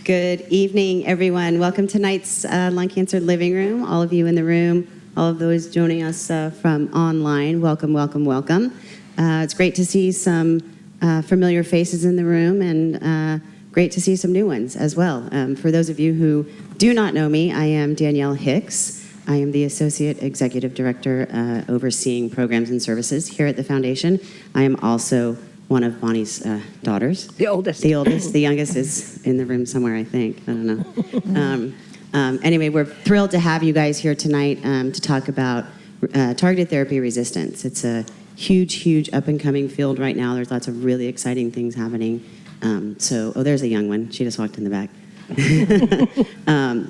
Good evening, everyone. Welcome to tonight's Lung Cancer Living Room. All of you in the room, all of those joining us from online, welcome, welcome, welcome. It's great to see some familiar faces in the room and great to see some new ones as well. For those of you who do not know me, I am Danielle Hicks. I am the Associate Executive Director overseeing programs and services here at the Foundation. I am also one of Bonnie's daughters. The oldest. The oldest. The youngest is in the room somewhere, I think. I don't know. Anyway, we're thrilled to have you guys here tonight to talk about targeted therapy resistance. It's a huge, huge up-and-coming field right now. There's lots of really exciting things happening. There's a young one. She just walked in the back,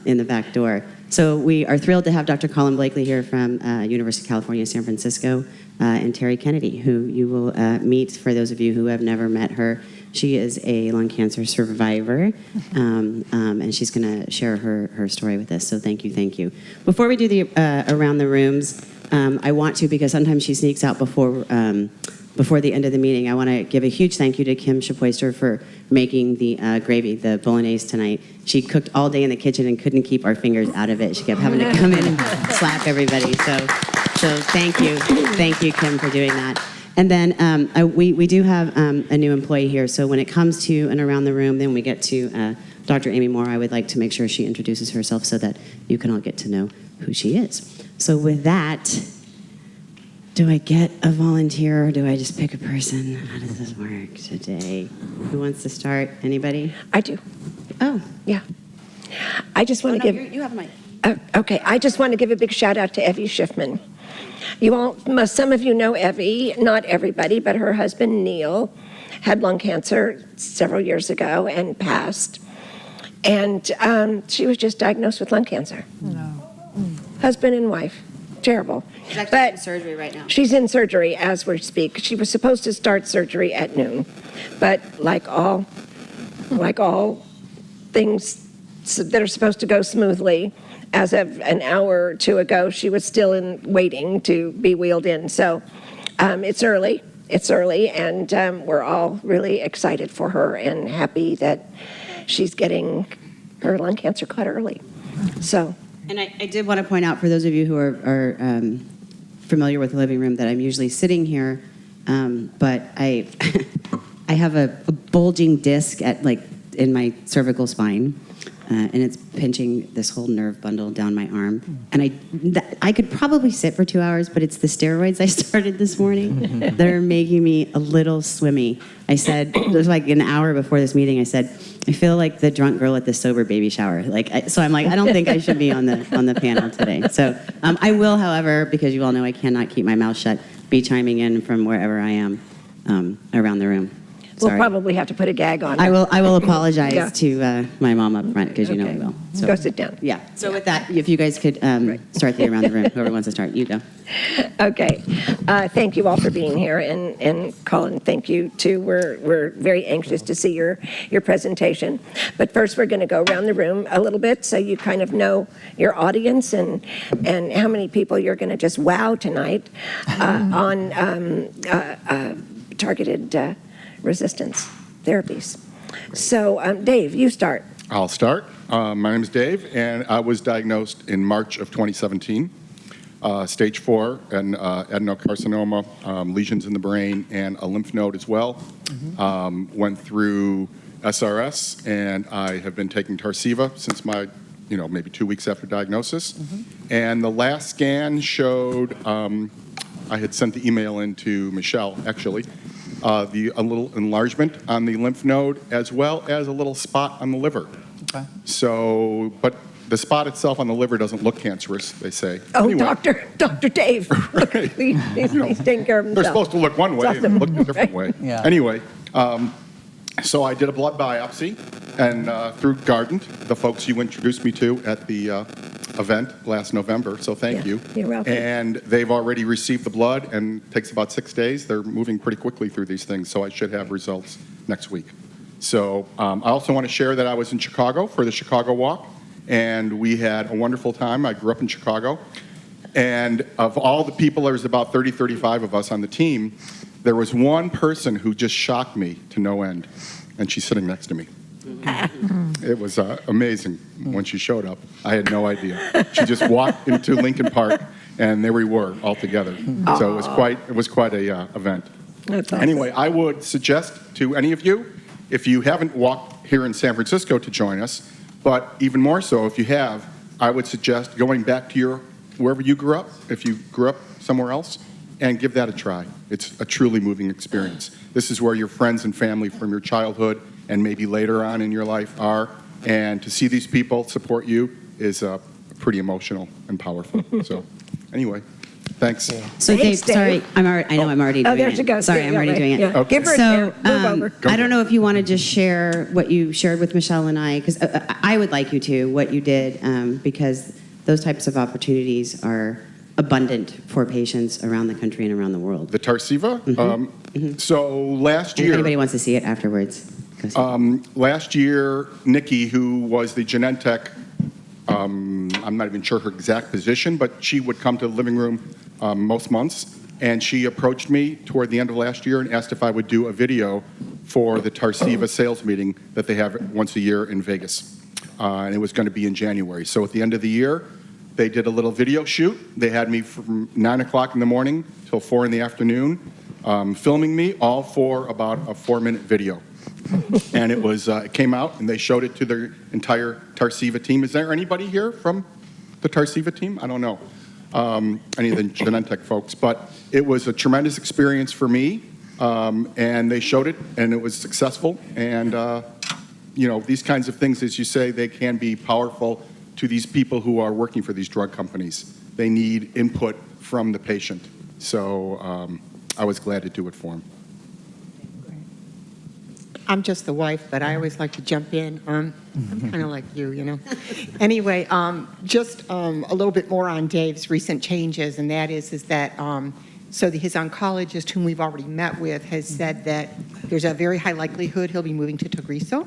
in the back door. So we are thrilled to have Dr. Collin Blakely here from University of California, San Francisco, and Teri Kennedy, who you will meet for those of you who have never met her. She is a lung cancer survivor, and she's going to share her story with us. So thank you, thank you. Before we do the around the rooms, I want to, because sometimes she sneaks out before the end of the meeting, I want to give a huge thank you to Kim Shapoister for making the gravy, the bolognese tonight. She cooked all day in the kitchen and couldn't keep our fingers out of it. She kept having to come in and slap everybody. So thank you, Kim, for doing that. And then we do have a new employee here. So when it comes to and around the room, then we get to Dr. Amy Moore. I would like to make sure she introduces herself so that you can all get to know who she is. So with that, do I get a volunteer or do I just pick a person? How does this work today? Who wants to start? Anybody? I do. Oh. Yeah. I just want to give... You have a mic. Okay, I just want to give a big shout out to Evie Schiffman. Some of you know Evie, not everybody, but her husband Neil had lung cancer several years ago and passed. And she was just diagnosed with lung cancer. No. Husband and wife. Terrible. She's actually in surgery right now. She's in surgery as we speak. She was supposed to start surgery at noon, but like all things that are supposed to go smoothly, as of an hour or two ago, she was still waiting to be wheeled in. So it's early, and we're all really excited for her and happy that she's getting her lung cancer caught early. So. And I did want to point out for those of you who are familiar with the living room that I'm usually sitting here, but I have a bulging disc in my cervical spine, and it's pinching this whole nerve bundle down my arm. And I could probably sit for 2 hours, but it's the steroids I started this morning that are making me a little swimmy. I said, it was like an hour before this meeting, I said, I feel like the drunk girl at the sober baby shower. So I'm like, I don't think I should be on the panel today. So I will, however, because you all know I cannot keep my mouth shut, be chiming in from wherever I am around the room. Sorry. We'll probably have to put a gag on. I will apologize to my mom up front, because you know I will. So, go sit down. Yeah. So with that, if you guys could start the around the room, whoever wants to start, you go. Okay. Thank you all for being here, and Collin, thank you too. We're very anxious to see your presentation. But first, we're going to go around the room a little bit so you kind of know your audience and how many people you're going to just wow tonight on targeted resistance therapies. So, Dave, you start. I'll start. My name is Dave, and I was diagnosed in March of 2017. Stage 4 and adenocarcinoma, lesions in the brain, and a lymph node as well. Went through SRS, and I have been taking Tarceva since my, maybe 2 weeks after diagnosis. And the last scan showed, I had sent the email in to Michelle, actually, a little enlargement on the lymph node, as well as a little spot on the liver. Okay. So, but the spot itself on the liver doesn't look cancerous, they say. Oh, anyway. Dr. Dave. Right. He's taking care of himself. They're supposed to look one way and look a different way. Yeah. Anyway, so I did a blood biopsy, and through Guardant, the folks you introduced me to at the event last November, so thank you. You're welcome. And they've already received the blood, and it takes about 6 days. They're moving pretty quickly through these things, so I should have results next week. So I also want to share that I was in Chicago for the Chicago Walk, and we had a wonderful time. I grew up in Chicago, and of all the people, there was about 30, 35 of us on the team. There was one person who just shocked me to no end, and she's sitting next to me. It was amazing when she showed up. I had no idea. She just walked into Lincoln Park, and there we were all together. So it was quite a event. That's awesome. Anyway, I would suggest to any of you, if you haven't walked here in San Francisco, to join us, but even more so if you have, I would suggest going back to wherever you grew up, if you grew up somewhere else, and give that a try. It's a truly moving experience. This is where your friends and family from your childhood and maybe later on in your life are, and to see these people support you is pretty emotional and powerful. So anyway, thanks. So Thanks, Dave, sorry, I'm already doing it. there she goes. Sorry, Yeah, I'm already right. doing it. Yeah. Okay. Give her a So chair. Move over. I don't know if you want to just share what you shared with Michelle and I, because I would like you to, what you did, because those types of opportunities are abundant for patients around the country and around the world. The Tarsiva? So last And if year... anybody wants to see it afterwards, go see it. Last year, Nikki, who was the Genentech, I'm not even sure her exact position, but she would come to the living room most months, and she approached me toward the end of last year and asked if I would do a video for the Tarsiva sales meeting that they have once a year in Vegas. And it was going to be in January. So at the end of the year, they did a little video shoot. They had me from 9 o'clock in the morning till 4 in the afternoon, filming me, all for about a 4-minute video. And it came out, and they showed it to their entire Tarsiva team. Is there anybody here from the Tarsiva team? I don't know, any of the Genentech folks. But it was a tremendous experience for me, and they showed it, and it was successful. And, these kinds of things, as you say, they can be powerful to these people who are working for these drug companies. They need input from the patient. So I was glad to do it for them. I'm just the wife, but I always like to jump in. I'm kind of like you. Anyway, just a little bit more on Dave's recent changes, and that is that so his oncologist, whom we've already met with, has said that there's a very high likelihood he'll be moving to Tagrisso,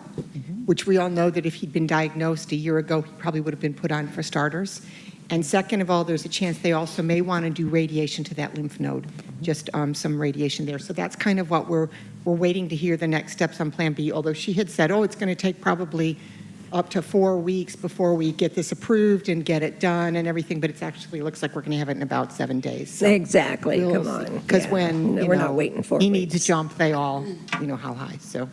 which we all know that if he'd been diagnosed a year ago, he probably would have been put on for starters. And second of all, there's a chance they also may want to do radiation to that lymph node, just some radiation there. So that's kind of what we're waiting to hear the next steps on Plan B, although she had said, it's going to take probably up to 4 weeks before we get this approved and get it done and everything, but it actually looks like we're going to have it in about 7 days. So Exactly. Come on. because Yeah. when No, we're not waiting for he it. needs to jump, they all, how high, so.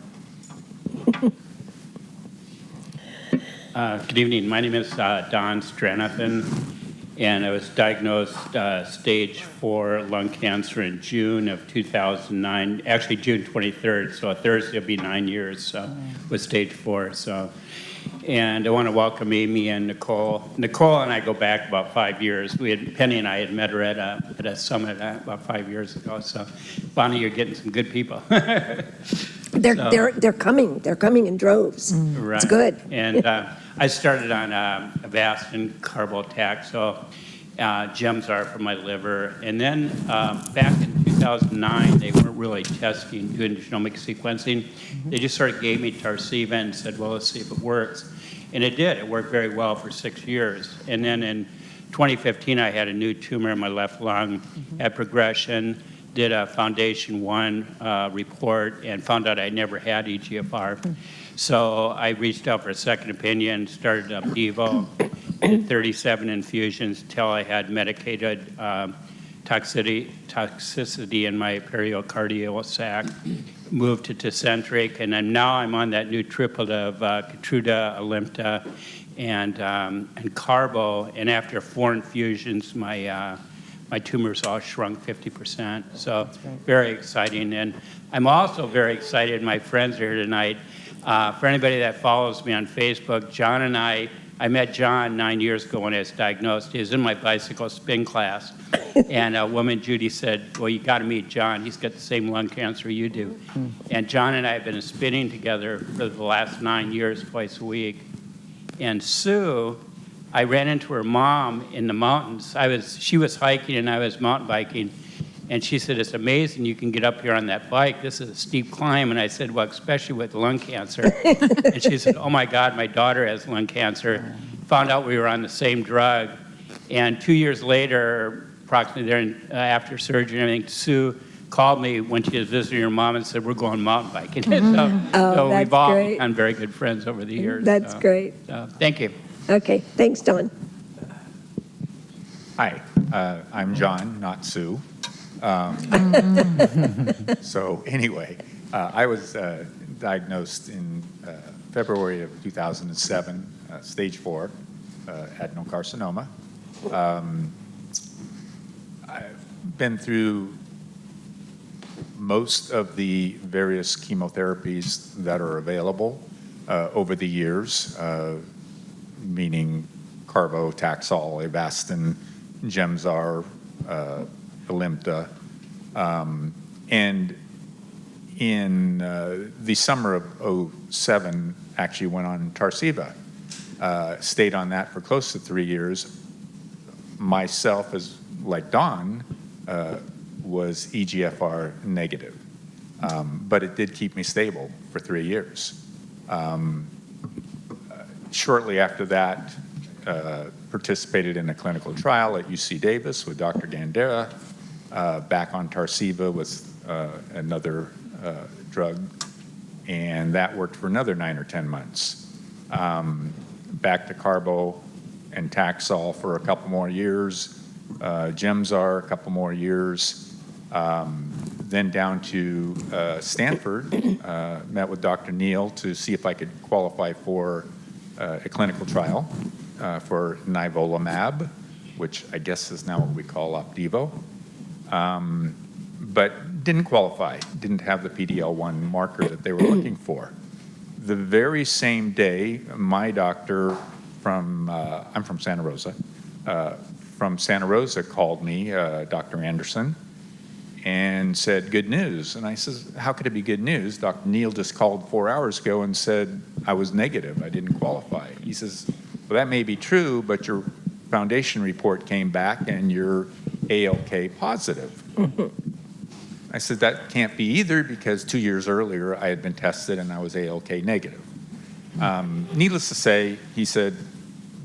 Good evening. My name is Don Stranathan, and I was diagnosed stage 4 lung cancer in June of 2009, actually June 23rd, so Thursday will be 9 years with stage 4. And I want to welcome Amy and Nicole. Nicole and I go back about 5 years. Penny and I had met her at a summit about 5 years ago. So, Bonnie, you're getting some good people. They're coming. They're coming in droves. Right. It's good. And I started on Avastin carbotaxol, Gemzar for my liver. And then back in 2009, they weren't really doing genomic sequencing. They just sort of gave me Tarsiva and said, well, let's see if it works. And it did. It worked very well for 6 years. And then in 2015, I had a new tumor in my left lung, had progression, did a Foundation 1 report, and found out I never had EGFR. So I reached out for a second opinion, started Opdivo, did 37 infusions until I had medicated toxicity in my pericardial sac, moved to Tecentriq, and now I'm on that new triplet of Keytruda, Alimta, and Carbo, and after 4 infusions, my tumors all shrunk 50%. So very exciting. And I'm also very excited, my friends are here tonight. For anybody that follows me on Facebook, John and I met John 9 years ago when I was diagnosed. He was in my bicycle spin class. And a woman, Judy, said, well, you got to meet John. He's got the same lung cancer you do. And John and I have been spinning together for the last 9 years, twice a week. And Sue, I ran into her mom in the mountains. She was hiking and I was mountain biking. And she said, it's amazing you can get up here on that bike. This is a steep climb. And I said, well, especially with lung cancer. And she said, oh my God, my daughter has lung cancer. Found out we were on the same drug. And 2 years later, approximately there after surgery and everything, Sue called me when she was visiting her mom and said, we're going mountain biking. So Oh, that's we've all great. become very good friends over the years. That's great. Thank you. Okay, thanks, Don. Hi, I'm John, not Sue. So anyway, I was diagnosed in February of 2007, stage 4 adenocarcinoma. I've been through most of the various chemotherapies that are available over the years, meaning Carbo, Taxol, Avastin, Gemzar, Alimta, and in the summer of '07, actually went on Tarceva. Stayed on that for close to 3 years. Myself, as like Don, was EGFR negative, but it did keep me stable for 3 years. Shortly after that, participated in a clinical trial at UC Davis with Dr. Gandera, back on Tarceva with another drug, and that worked for another 9 or 10 months. Back to Carbo and Taxol for a couple more years, Gemzar a couple more years, then down to Stanford, met with Dr. Neal to see if I could qualify for a clinical trial for nivolumab, which I guess is now what we call Opdivo, but didn't qualify, didn't have the PD-L1 marker that they were looking for. The very same day, my doctor from, I'm from Santa Rosa, from Santa Rosa called me, Dr. Anderson, and said, good news. And I says, how could it be good news? Dr. Neal just called 4 hours ago and said I was negative, I didn't qualify. He says, well, that may be true, but your foundation report came back and you're ALK positive. I said, that can't be either, because 2 years earlier I had been tested and I was ALK negative. Needless to say, he said,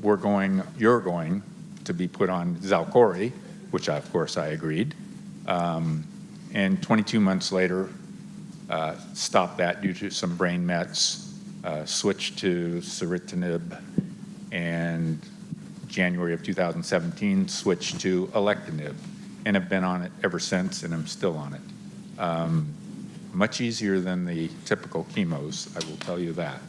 you're going to be put on Xalkori, which of course I agreed. And 22 months later, stopped that due to some brain mets, switched to ceritinib, and January of 2017, switched to alectinib, and have been on it ever since, and I'm still on it. Much easier than the typical chemos, I will tell you that.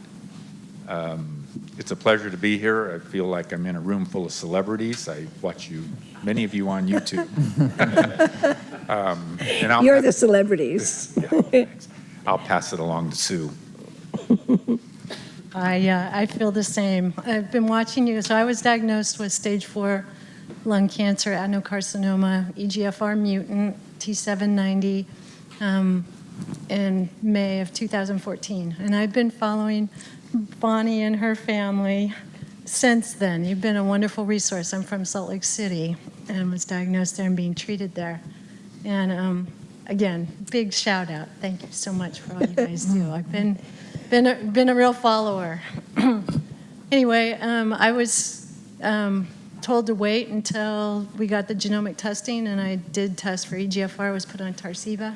It's a pleasure to be here. I feel like I'm in a room full of celebrities. I watch many of you on YouTube. And You're the celebrities. Yeah, thanks. I'll pass it along to Sue. I feel the same. I've been watching you. So I was diagnosed with stage 4 lung cancer, adenocarcinoma, EGFR mutant, T790, in May of 2014. And I've been following Bonnie and her family since then. You've been a wonderful resource. I'm from Salt Lake City and was diagnosed there and being treated there. And again, big shout out. Thank you so much for all you guys do. I've been a real follower. Anyway, I was told to wait until we got the genomic testing, and I did test for EGFR, was put on Tarceva.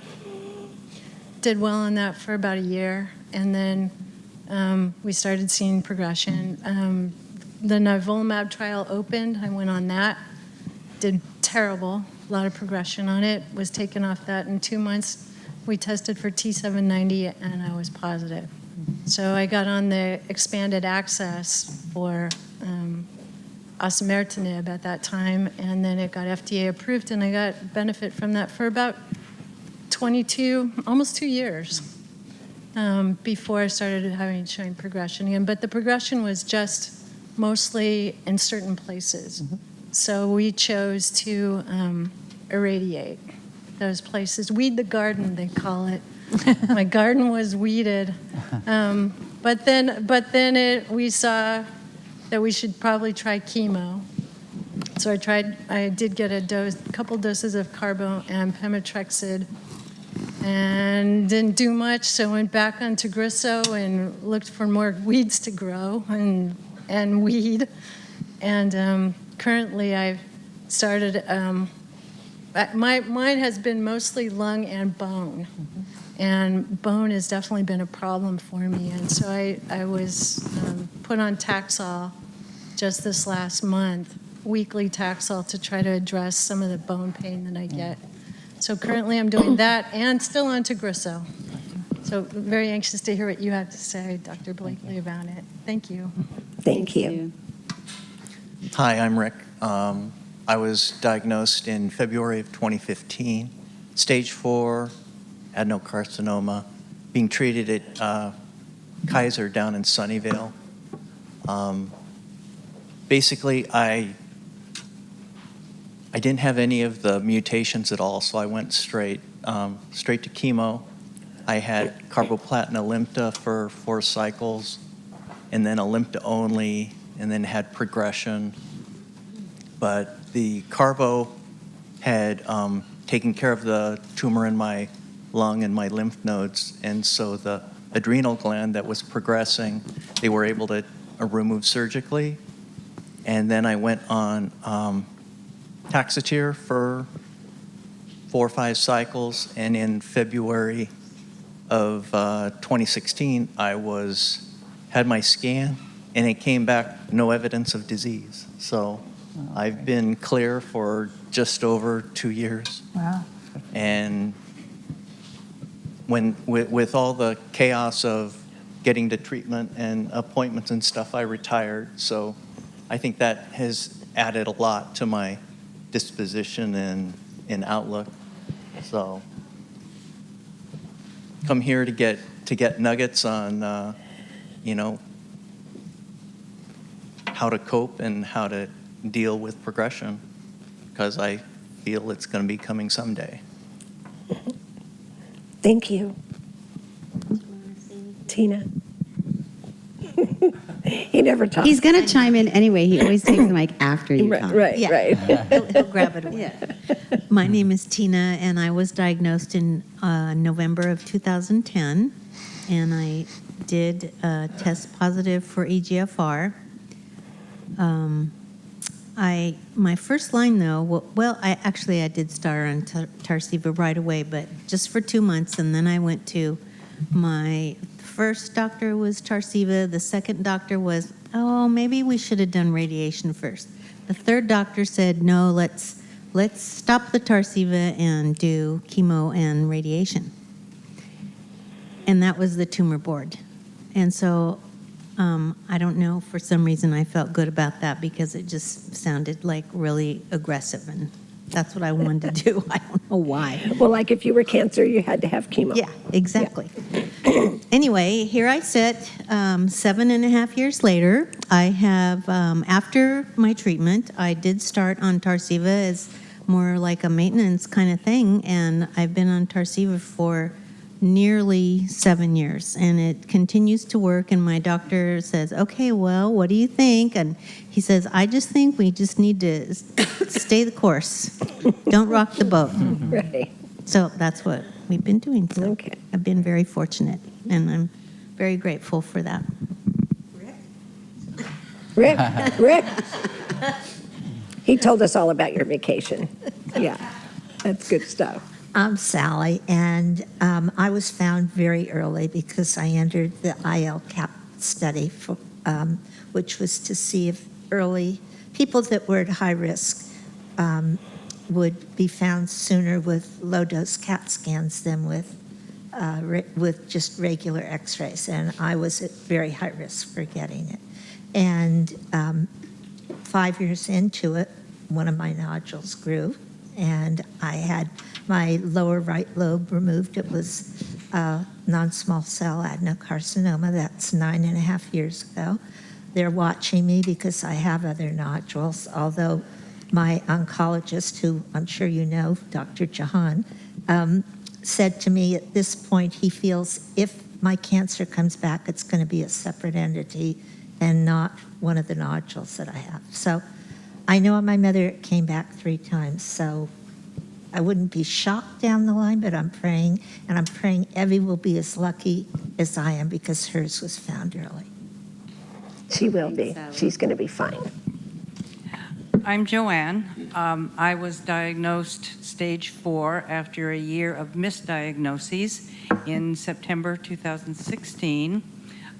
Did well on that for about a year, and then we started seeing progression. The nivolumab trial opened. I went on that. Did terrible. A lot of progression on it. Was taken off that in 2 months. We tested for T790, and I was positive. So I got on the expanded access for osimertinib at that time, and then it got FDA approved, and I got benefit from that for about 22, almost 2 years. Before I started showing progression again. But the progression was just mostly in certain places. So we chose to irradiate those places. Weed the garden, they call it. My garden was weeded. But then we saw that we should probably try chemo. So I did get a couple doses of carbo and pemetrexed, and didn't do much, so went back on Tagrisso and looked for more weeds to grow and weed. And currently I've started Mine has been mostly lung and bone. And bone has definitely been a problem for me. And so I was put on Taxol just this last month, weekly Taxol, to try to address some of the bone pain that I get. So currently I'm doing that and still on Tagrisso. So very anxious to hear what you have to say, Dr. Blakely, about it. Thank you. Thank you. Hi, I'm Rick. I was diagnosed in February of 2015, stage 4 adenocarcinoma, being treated at Kaiser down in Sunnyvale. Basically, I didn't have any of the mutations at all, so I went straight to chemo. I had carboplatin Alimta for 4 cycles, and then Alimta only, and then had progression. But the carbo had taken care of the tumor in my lung and my lymph nodes, and so the adrenal gland that was progressing, they were able to remove surgically. And then I went on Taxotere for 4 or 5 cycles, and in February of 2016, I had my scan, and it came back no evidence of disease. So I've been clear for just over 2 years. Wow. And with all the chaos of getting to treatment and appointments and stuff, I retired. So I think that has added a lot to my disposition and outlook. So come here to get nuggets on, how to cope and how to deal with progression, because I feel it's going to be coming someday. Thank you. Tina. He never talks. He's going to chime in anyway. He always takes the mic after you talk. Right. He'll grab it away. My name is Tina, and I was diagnosed in November of 2010, and I did test positive for EGFR. My first line, though, I did start on Tarceva right away, but just for 2 months, and then I went to my first doctor was Tarceva. The second doctor was, maybe we should have done radiation first. The third doctor said, no, let's stop the Tarceva and do chemo and radiation. And that was the tumor board. And so I don't know, for some reason I felt good about that because it just sounded like really aggressive, and that's what I wanted to do. I don't know why. Well, like if you were cancer, you had to have chemo. Yeah, exactly. Anyway, here I sit 7.5 years later. I have, after my treatment, I did start on Tarceva as more like a maintenance kind of thing, and I've been on Tarceva for nearly 7 years, and it continues to work. And my doctor says, okay, well, what do you think? And he says, I just think we just need to stay the course. Don't rock the boat. Right. So that's what we've been doing. So Okay. I've been very fortunate, and I'm very grateful for that. Rick. He told us all about your vacation. Yeah, that's good stuff. I'm Sally, and I was found very early because I entered the IL-CAP study, which was to see if early people that were at high risk would be found sooner with low-dose CAT scans than with just regular X-rays. And I was at very high risk for getting it. And 5 years into it, one of my nodules grew, and I had my lower right lobe removed. It was non-small cell adenocarcinoma. That's 9.5 years ago. They're watching me because I have other nodules, although my oncologist, who I'm sure you know, Dr. Jahan, said to me at this point he feels if my cancer comes back, it's going to be a separate entity and not one of the nodules that I have. So I know my mother came back 3 times, so I wouldn't be shocked down the line, but I'm praying, and I'm praying Evie will be as lucky as I am because hers was found early. She will be. She's going to be fine. I'm Joanne. I was diagnosed stage 4 after a year of misdiagnoses in September 2016.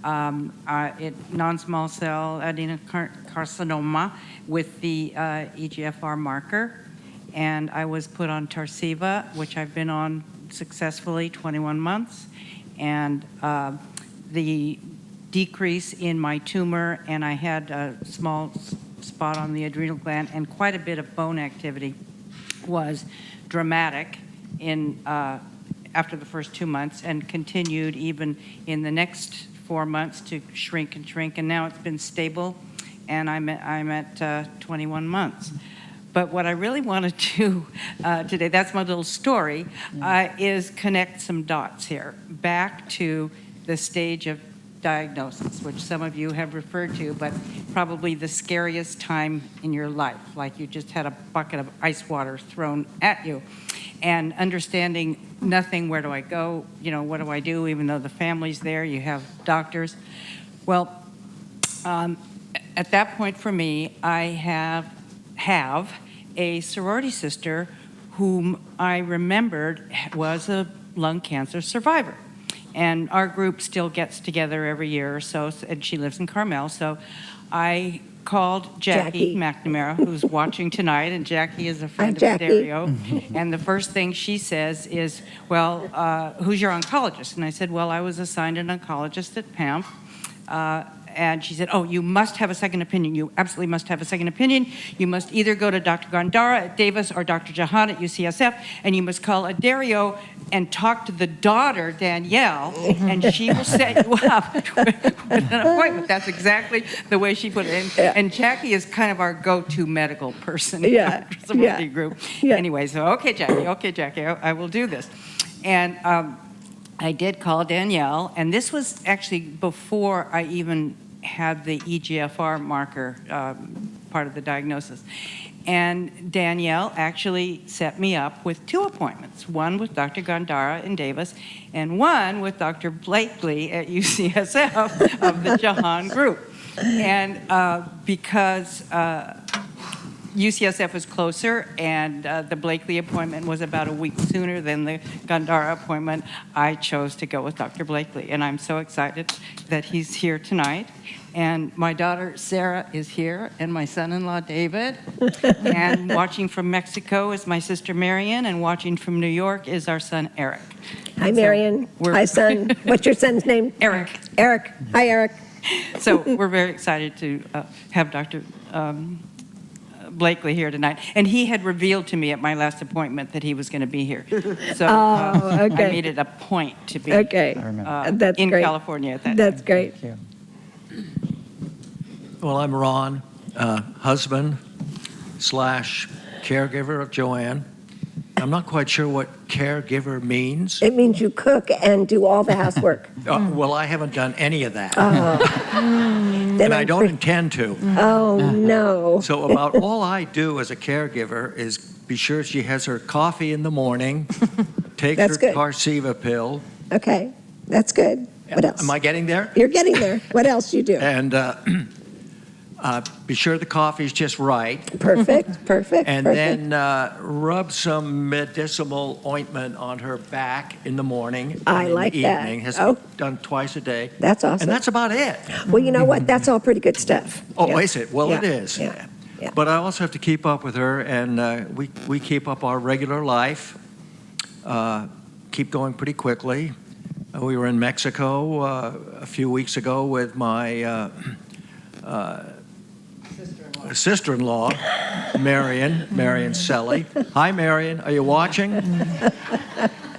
Non-small cell adenocarcinoma with the EGFR marker. And I was put on Tarceva, which I've been on successfully 21 months. And the decrease in my tumor, and I had a small spot on the adrenal gland and quite a bit of bone activity, was dramatic in after the first 2 months, and continued even in the next 4 months to shrink and shrink, and now it's been stable, and I'm at 21 months. But what I really want to do today, that's my little story, is connect some dots here back to the stage of diagnosis, which some of you have referred to, but probably the scariest time in your life, like you just had a bucket of ice water thrown at you, and understanding nothing, where do I go, what do I do, even though the family's there, you have doctors. Well, at that point for me, I have a sorority sister whom I remembered was a lung cancer survivor. And our group still gets together every year or so, and she lives in Carmel. So I called Jackie McNamara, who's watching tonight, and Jackie is a friend of Dario. And the first thing she says is, well, who's your oncologist? And I said, well, I was assigned an oncologist at PAMF. And she said, oh, you must have a second opinion. You absolutely must have a second opinion. You must either go to Dr. Gandara at Davis or Dr. Jahan at UCSF, and you must call Dario and talk to the daughter, Danielle, and she will set you up with an appointment. That's exactly the way she put it. And Jackie is kind of our go-to medical person in our sorority group. Anyway, so, okay, Jackie, I will do this. And I did call Danielle, and this was actually before I even had the EGFR marker part of the diagnosis. And Danielle actually set me up with 2 appointments, one with Dr. Gandara in Davis and one with Dr. Blakely at UCSF of the Jahan group. And because UCSF was closer and the Blakely appointment was about a week sooner than the Gandara appointment, I chose to go with Dr. Blakely. And I'm so excited that he's here tonight. And my daughter Sarah is here, and my son-in-law David. And watching from Mexico is my sister Marion, and watching from New York is our son Eric. Hi, Marion. Hi, son. What's your son's name? Eric. Eric. Hi, Eric. So we're very excited to have Dr. Blakely here tonight. And he had revealed to me at my last appointment that he was going to be here. So I made it a point to be That's in great. California at that That's great. Well, I'm Ron, husband / caregiver of Joanne. I'm not quite sure what caregiver means. It means you cook and do all the housework. Well, I haven't done any of that. Then And I don't intend to. Oh, no. So about all I do as a caregiver is be sure she has her coffee in the morning, take That's her good. Tarceva pill. Okay, that's good. What else? Am I getting there? You're getting there. What else you do? And be sure the coffee's just right. Perfect, perfect, And perfect. then rub some medicinal ointment on her back in the morning. I and in like the that. evening. Has Oh. to be done twice a day. That's awesome. And that's about it. Well, you know what? That's all pretty good stuff. Oh, Yeah. is it? Well, Yeah, it is. yeah, yeah. But I also have to keep up with her, and we keep up our regular life, keep going pretty quickly. We were in Mexico a few weeks ago with my sister-in-law, Marion Selly. Hi, Marion. Are you watching?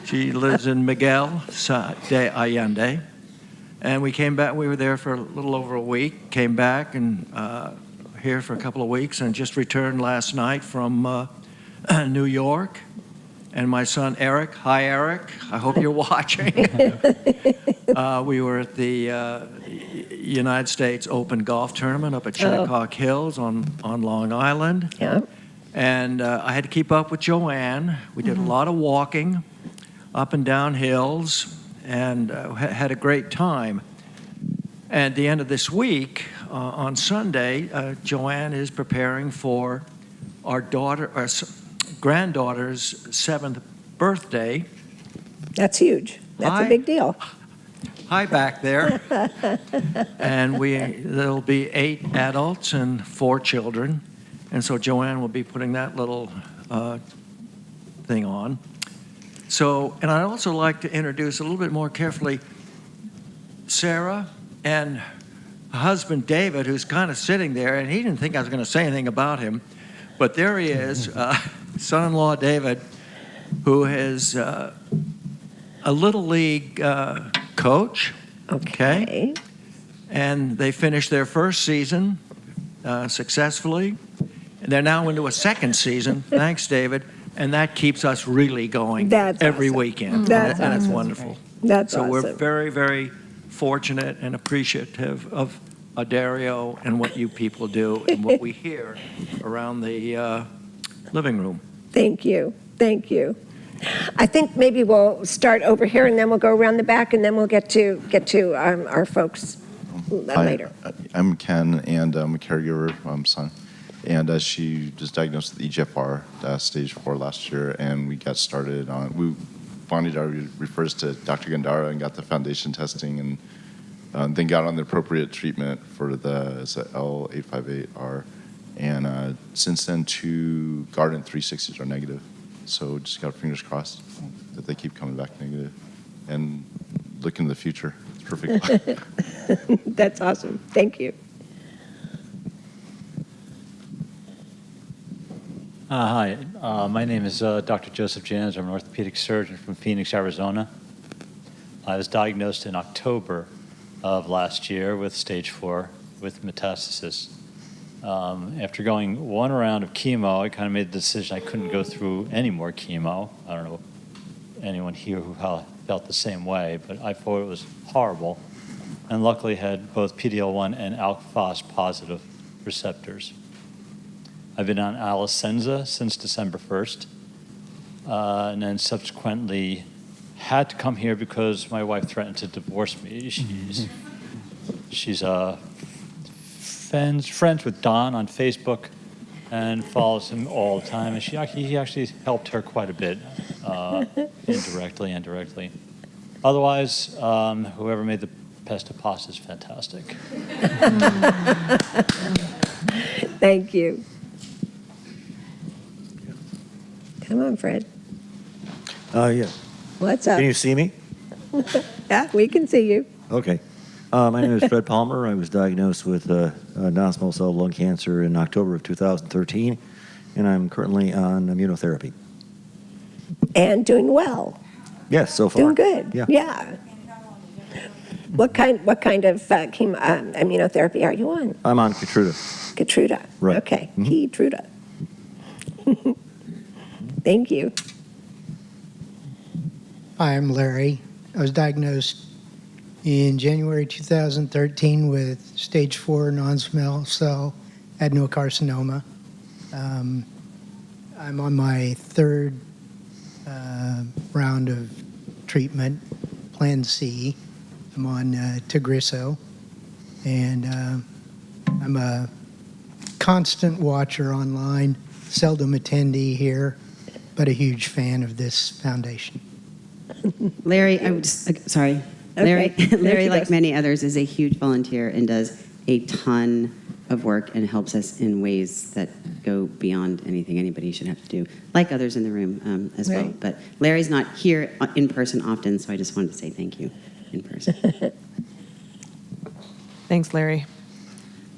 She lives in Miguel de Allende. And we came back. We were there for a little over a week. Came back and here for a couple of weeks, and just returned last night from New York. And my son Eric. Hi, Eric. I hope you're watching. We were at the United States Open Golf Tournament up at Shinnecock Hills on Long Island. Yeah. And I had to keep up with Joanne. We did a lot of walking up and down hills, and had a great time. At the end of this week, on Sunday, Joanne is preparing for our granddaughter's 7th birthday. That's huge. That's Hi. a big deal. Hi back there. And there'll be 8 adults and 4 children. And so Joanne will be putting that little thing on. So, and I'd also like to introduce a little bit more carefully Sarah and her husband David, who's kind of sitting there, and he didn't think I was going to say anything about him, but there he is, son-in-law David, who is a Little League coach. Okay. And they finished their first season successfully. And they're now into a second season. Thanks, David. And that keeps us really going every weekend. That's and it's awesome. wonderful. That's so awesome. we're very, very fortunate and appreciative of Dario and what you people do and what we hear around the living room. Thank you. Thank you. I think maybe we'll start over here and then we'll go around the back and then we'll get to our folks later. I'm Ken, and I'm a caregiver son. And she was diagnosed with EGFR stage 4 last year, and we got started on. Bonnie refers to Dr. Gandara and got the foundation testing, and then got on the appropriate treatment for the L858R. And since then, 2 Guardant 360s are negative. So just got our fingers crossed that they keep coming back negative, and look into the future. It's perfect. That's awesome. Thank you. Hi, my name is Dr. Joseph Jans. I'm an orthopedic surgeon from Phoenix, Arizona. I was diagnosed in October of last year with stage 4 with metastasis. After going 1 round of chemo, I kind of made the decision I couldn't go through any more chemo. I don't know anyone here who felt the same way, but I thought it was horrible, and luckily had both PD-L1 and ALK-Phos positive receptors. I've been on Alecensa since December 1st, and then subsequently had to come here because my wife threatened to divorce me. She's friends with Don on Facebook and follows him all the time, and he actually helped her quite a bit, indirectly and directly. Otherwise, whoever made the pesto pasta is fantastic. Thank you. Come on, Fred. Yeah. What's up? Can you see me? Yeah, we can see you. Okay. My name is Fred Palmer. I was diagnosed with non-small cell lung cancer in October of 2013, and I'm currently on immunotherapy. And doing well. Yes, so far. Doing good. Yeah. Yeah. What kind of immunotherapy are you on? I'm on Keytruda. Keytruda. Right. Okay. Mm-hmm. Keytruda. Thank you. Hi, I'm Larry. I was diagnosed in January 2013 with stage 4 non-small cell adenocarcinoma. I'm on my 3rd round of treatment, Plan C. I'm on Tagrisso, and I'm a constant watcher online, seldom attendee here, but a huge fan of this foundation. Larry, I would just, sorry. Larry, Okay. Larry, like many others, is a huge volunteer and does a ton of work and helps us in ways that go beyond anything anybody should have to do, like others in the room as well. Right. But Larry's not here in person often, so I just wanted to say thank you in person. Thanks, Larry.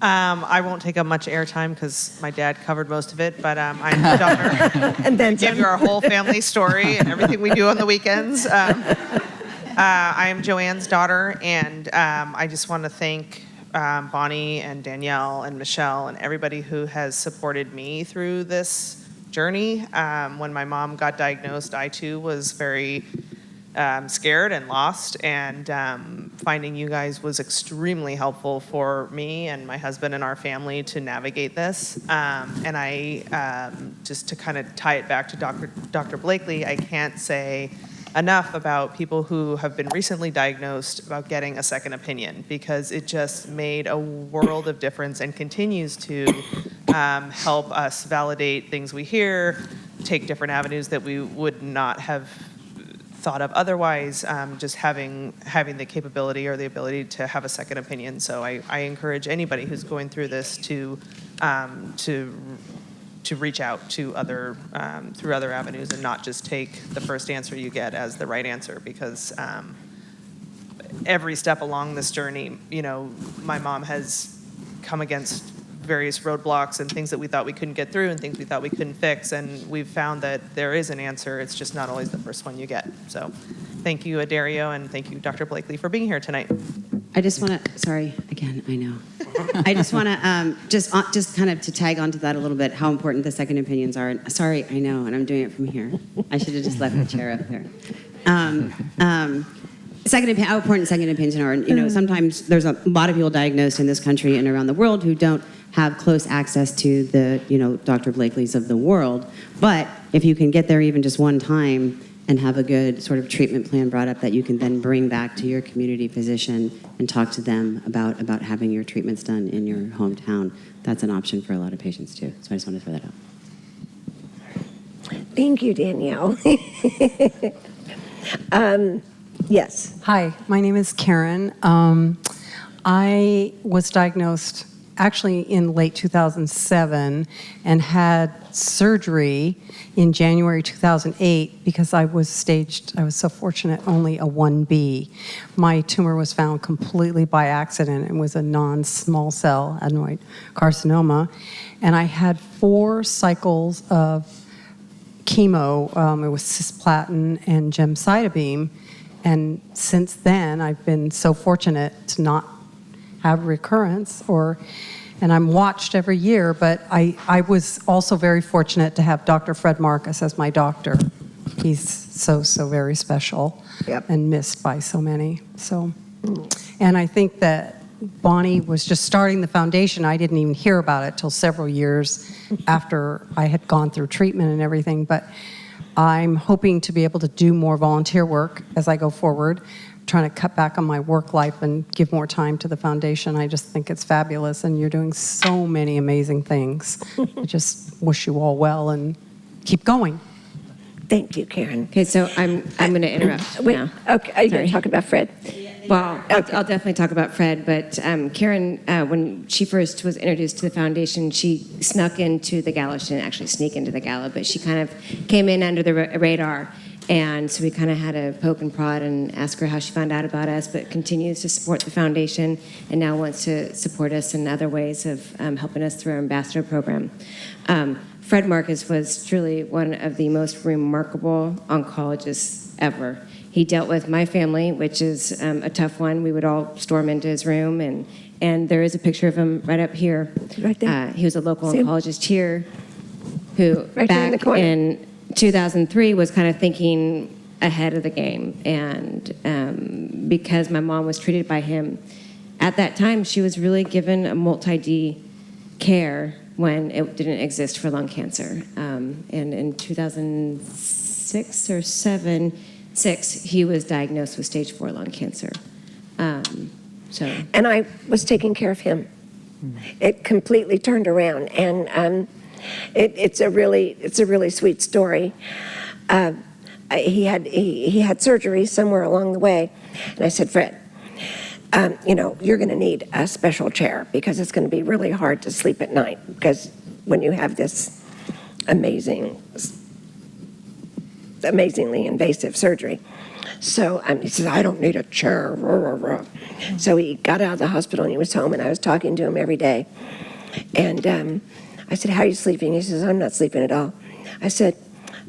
I won't take up much airtime because my dad covered most of it, but I'm the daughter. And then give you our whole family story and everything we do on the weekends. I am Joanne's daughter, and I just want to thank Bonnie and Danielle and Michelle and everybody who has supported me through this journey. When my mom got diagnosed, I too was very scared and lost, and finding you guys was extremely helpful for me and my husband and our family to navigate this. And I, just to kind of tie it back to Dr. Blakely, I can't say enough about people who have been recently diagnosed about getting a second opinion, because it just made a world of difference and continues to help us validate things we hear, take different avenues that we would not have thought of otherwise, just having the capability or the ability to have a second opinion. So I encourage anybody who's going through this to reach out to other through other avenues and not just take the first answer you get as the right answer, because every step along this journey, my mom has come against various roadblocks and things that we thought we couldn't get through and things we thought we couldn't fix, and we've found that there is an answer. It's just not always the first one you get. So thank you, Adario, and thank you, Dr. Blakely, for being here tonight. I just want to, sorry, again, I know. I just want to, just kind of to tag onto that a little bit, how important the second opinions are. And sorry, I know, and I'm doing it from here. I should have just left the chair up there. How important second opinions are. Sometimes there's a lot of people diagnosed in this country and around the world who don't have close access to the, Dr. Blakely's of the world. But if you can get there even just one time and have a good sort of treatment plan brought up that you can then bring back to your community physician and talk to them about having your treatments done in your hometown, that's an option for a lot of patients too. So I just want to throw that out. Thank you, Danielle. Yes. Hi, my name is Karen. I was diagnosed actually in late 2007 and had surgery in January 2008 because I was so fortunate, only a 1B. My tumor was found completely by accident and was a non-small cell adenoid carcinoma. And I had 4 cycles of chemo. It was cisplatin and gemcitabine. And since then, I've been so fortunate to not have recurrence, and I'm watched every year, but I was also very fortunate to have Dr. Fred Marcus as my doctor. He's so very special. Yep. And missed by so many. And I think that Bonnie was just starting the foundation. I didn't even hear about it till several years after I had gone through treatment and everything, but I'm hoping to be able to do more volunteer work as I go forward, trying to cut back on my work life and give more time to the foundation. I just think it's fabulous, and you're doing so many amazing things. I just wish you all well and keep going. Thank you, Karen. Okay, so I'm going to interrupt Wait, now. okay, are you going to talk about Fred? Well, I'll definitely talk about Fred, but Karen, when she first was introduced to the foundation, she snuck into the gala. She didn't actually sneak into the gala, but she kind of came in under the radar. And so we kind of had to poke and prod and ask her how she found out about us, but continues to support the foundation and now wants to support us in other ways of helping us through our ambassador program. Fred Marcus was truly one of the most remarkable oncologists ever. He dealt with my family, which is a tough one. We would all storm into his room, and there is a picture of him right up here. Right there. He was a local oncologist here who Right there in the back corner. in 2003 was kind of thinking ahead of the game. And because my mom was treated by him, at that time she was really given a multi-D care when it didn't exist for lung cancer. And in 2006 or 6, he was diagnosed with stage 4 lung cancer. And I was taking care of him. It completely turned around, and it's a really sweet story. He had surgery somewhere along the way, and I said, Fred, you're going to need a special chair because it's going to be really hard to sleep at night because when you have this amazingly invasive surgery. So he says, I don't need a chair. So he got out of the hospital and he was home, and I was talking to him every day. And I said, how are you sleeping? He says, I'm not sleeping at all. I said,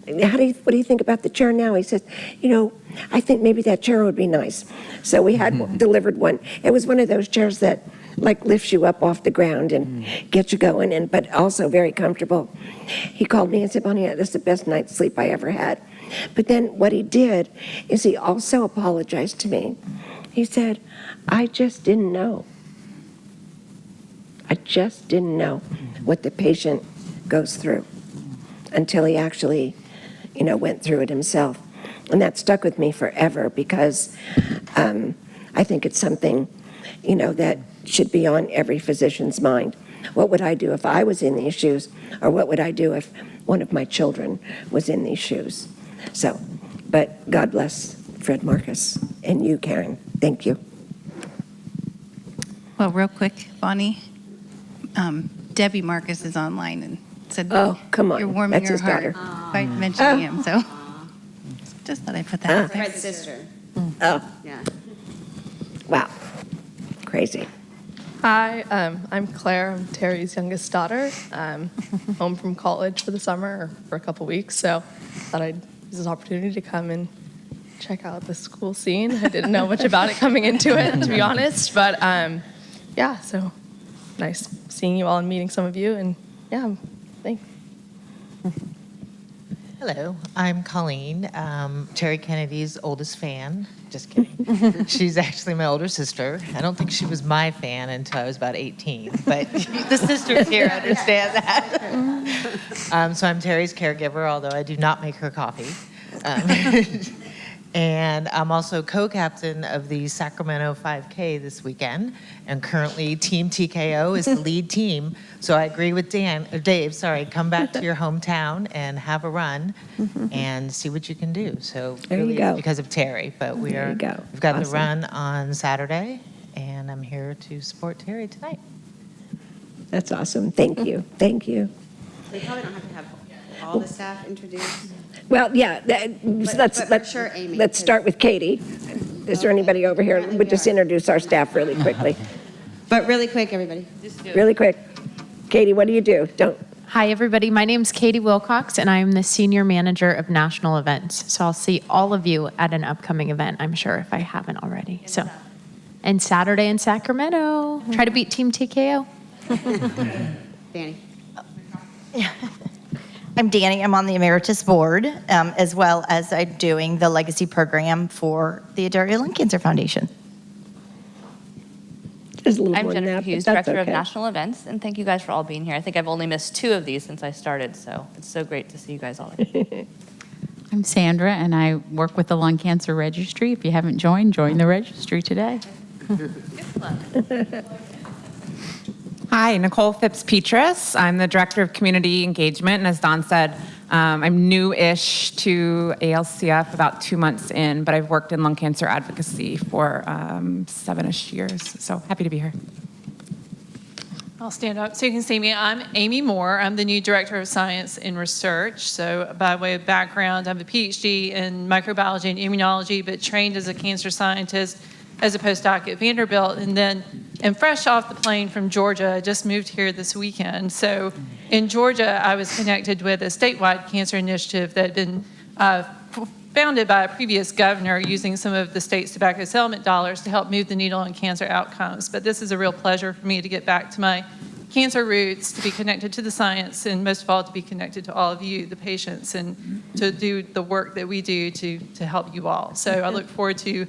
what do you think about the chair now? He says, I think maybe that chair would be nice. So we had delivered one. It was one of those chairs that like lifts you up off the ground and gets you going, but also very comfortable. He called me and said, Bonnie, this is the best night's sleep I ever had. But then what he did is he also apologized to me. He said, I just didn't know. I just didn't know what the patient goes through until he actually, went through it himself. And that stuck with me forever because I think it's something, that should be on every physician's mind. what would I do if I was in these shoes? Or what would I do if one of my children was in these shoes? So, but God bless Fred Marcus and you, Karen. Thank you. Well, real quick, Bonnie, Debbie Marcus is online and said, Oh, come on. you're warming That's her his heart daughter. by mentioning him. So just thought I'd put that out there. Fred's sister. Oh, Yeah. wow. Crazy. Hi, I'm Claire. I'm Teri's youngest daughter. I'm home from college for the summer, or for a couple weeks, so thought I'd use this opportunity to come and check out the school scene. I didn't know much about it coming into it, to be honest, but yeah, so nice seeing you all and meeting some of you, and yeah, thanks. Hello, I'm Collin, Teri Kennedy's oldest fan. Just kidding. She's actually my older sister. I don't think she was my fan until I was about 18, but the sisters here understand that. So I'm Teri's caregiver, although I do not make her coffee. And I'm also co-captain of the Sacramento 5K this weekend, and currently Team TKO is the lead team. So I agree with Dave, come back to your hometown and have a run and see what you can do. So There you really go. it's because of Teri, but we've got the Awesome. run on Saturday, and I'm here to support Teri tonight. That's awesome. Thank you. Thank you. We probably don't have to have all the staff introduced. Well, yeah, let's start with Katie. Is there anybody over here? We'll just introduce our staff really quickly. But really quick, everybody. Really quick. Katie, what do you do? Don't. Hi, everybody. My name's Katie Wilcox, and I am the Senior Manager of National Events. So I'll see all of you at an upcoming event, I'm sure, if I haven't already. And Saturday in Sacramento. Try to beat Team TKO. Danny. I'm Danny. I'm on the Emeritus Board, as well as I'm doing the Legacy Program for the Adaria Lung Cancer Foundation. I'm Jennifer Hughes, Director of National Events, and thank you guys for all being here. I think I've only missed 2 of these since I started, so it's so great to see you guys all here. I'm Sandra, and I work with the Lung Cancer Registry. If you haven't joined, join the registry today. Hi, Nicole Phipps-Petras. I'm the Director of Community Engagement, and as Don said, I'm new-ish to ALCF, about 2 months in, but I've worked in lung cancer advocacy for 7-ish years, so happy to be here. I'll stand up so you can see me. I'm Amy Moore. I'm the new Director of Science and Research. So by way of background, I have a PhD in microbiology and immunology, but trained as a cancer scientist as a postdoc at Vanderbilt, and then am fresh off the plane from Georgia. I just moved here this weekend. So in Georgia, I was connected with a statewide cancer initiative that had been founded by a previous governor using some of the state's tobacco settlement dollars to help move the needle on cancer outcomes. But this is a real pleasure for me to get back to my cancer roots, to be connected to the science, and most of all, to be connected to all of you, the patients, and to do the work that we do to help you all. So I look forward to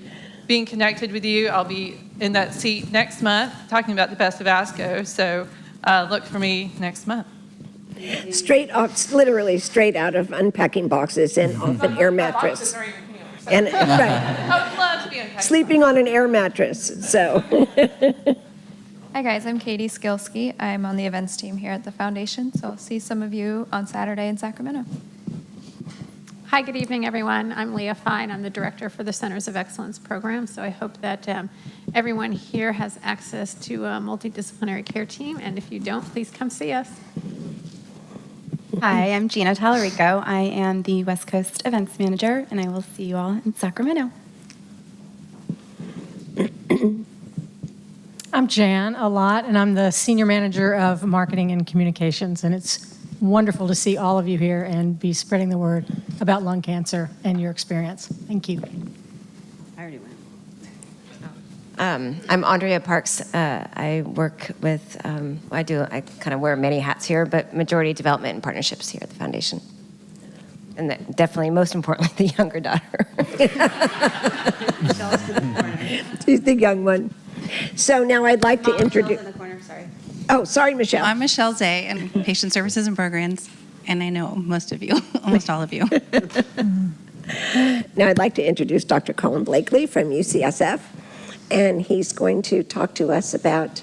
being connected with you. I'll be in that seat next month talking about the best of ASCO, so look for me next month. Straight off, literally straight out of unpacking boxes and off an air mattress. And right, I would love to be unpacking. sleeping on an air mattress. So, Hi guys, I'm Katie Skilsky. I'm on the events team here at the foundation, so I'll see some of you on Saturday in Sacramento. Hi, good evening, everyone. I'm Leah Fine. I'm the director for the Centers of Excellence program. So I hope that everyone here has access to a multidisciplinary care team. And if you don't, please come see us. Hi, I'm Gina Tallarico. I am the West Coast Events Manager, and I will see you all in Sacramento. I'm Jan Alott, and I'm the Senior Manager of Marketing and Communications. And it's wonderful to see all of you here and be spreading the word about lung cancer and your experience. Thank you. I already went. I'm Andrea Parks. I work with, I kind of wear many hats here, but majority development and partnerships here at the foundation. And definitely, most importantly, the younger daughter. she's the young one. So now I'd like to introduce. in the corner, sorry. Oh, sorry, Michelle. I'm Michelle Zay, and Patient Services and Programs, and I know most of you, almost all of you. Now I'd like to introduce Dr. Collin Blakely from UCSF. and he's going to talk to us about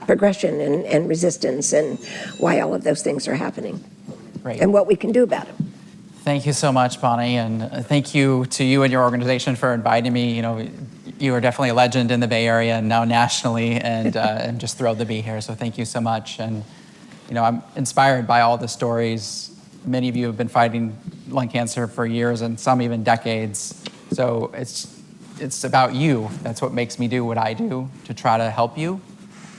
progression and resistance and why all of those things are happening Great. and what we can do about them. Thank you so much, Bonnie, and thank you to you and your organization for inviting me. You know, you are definitely a legend in the Bay Area and now nationally, and I'm just thrilled to be here. So thank you so much. And you know, I'm inspired by all the stories. Many of you have been fighting lung cancer for years and some even decades. So it's about you. That's what makes me do what I do, to try to help you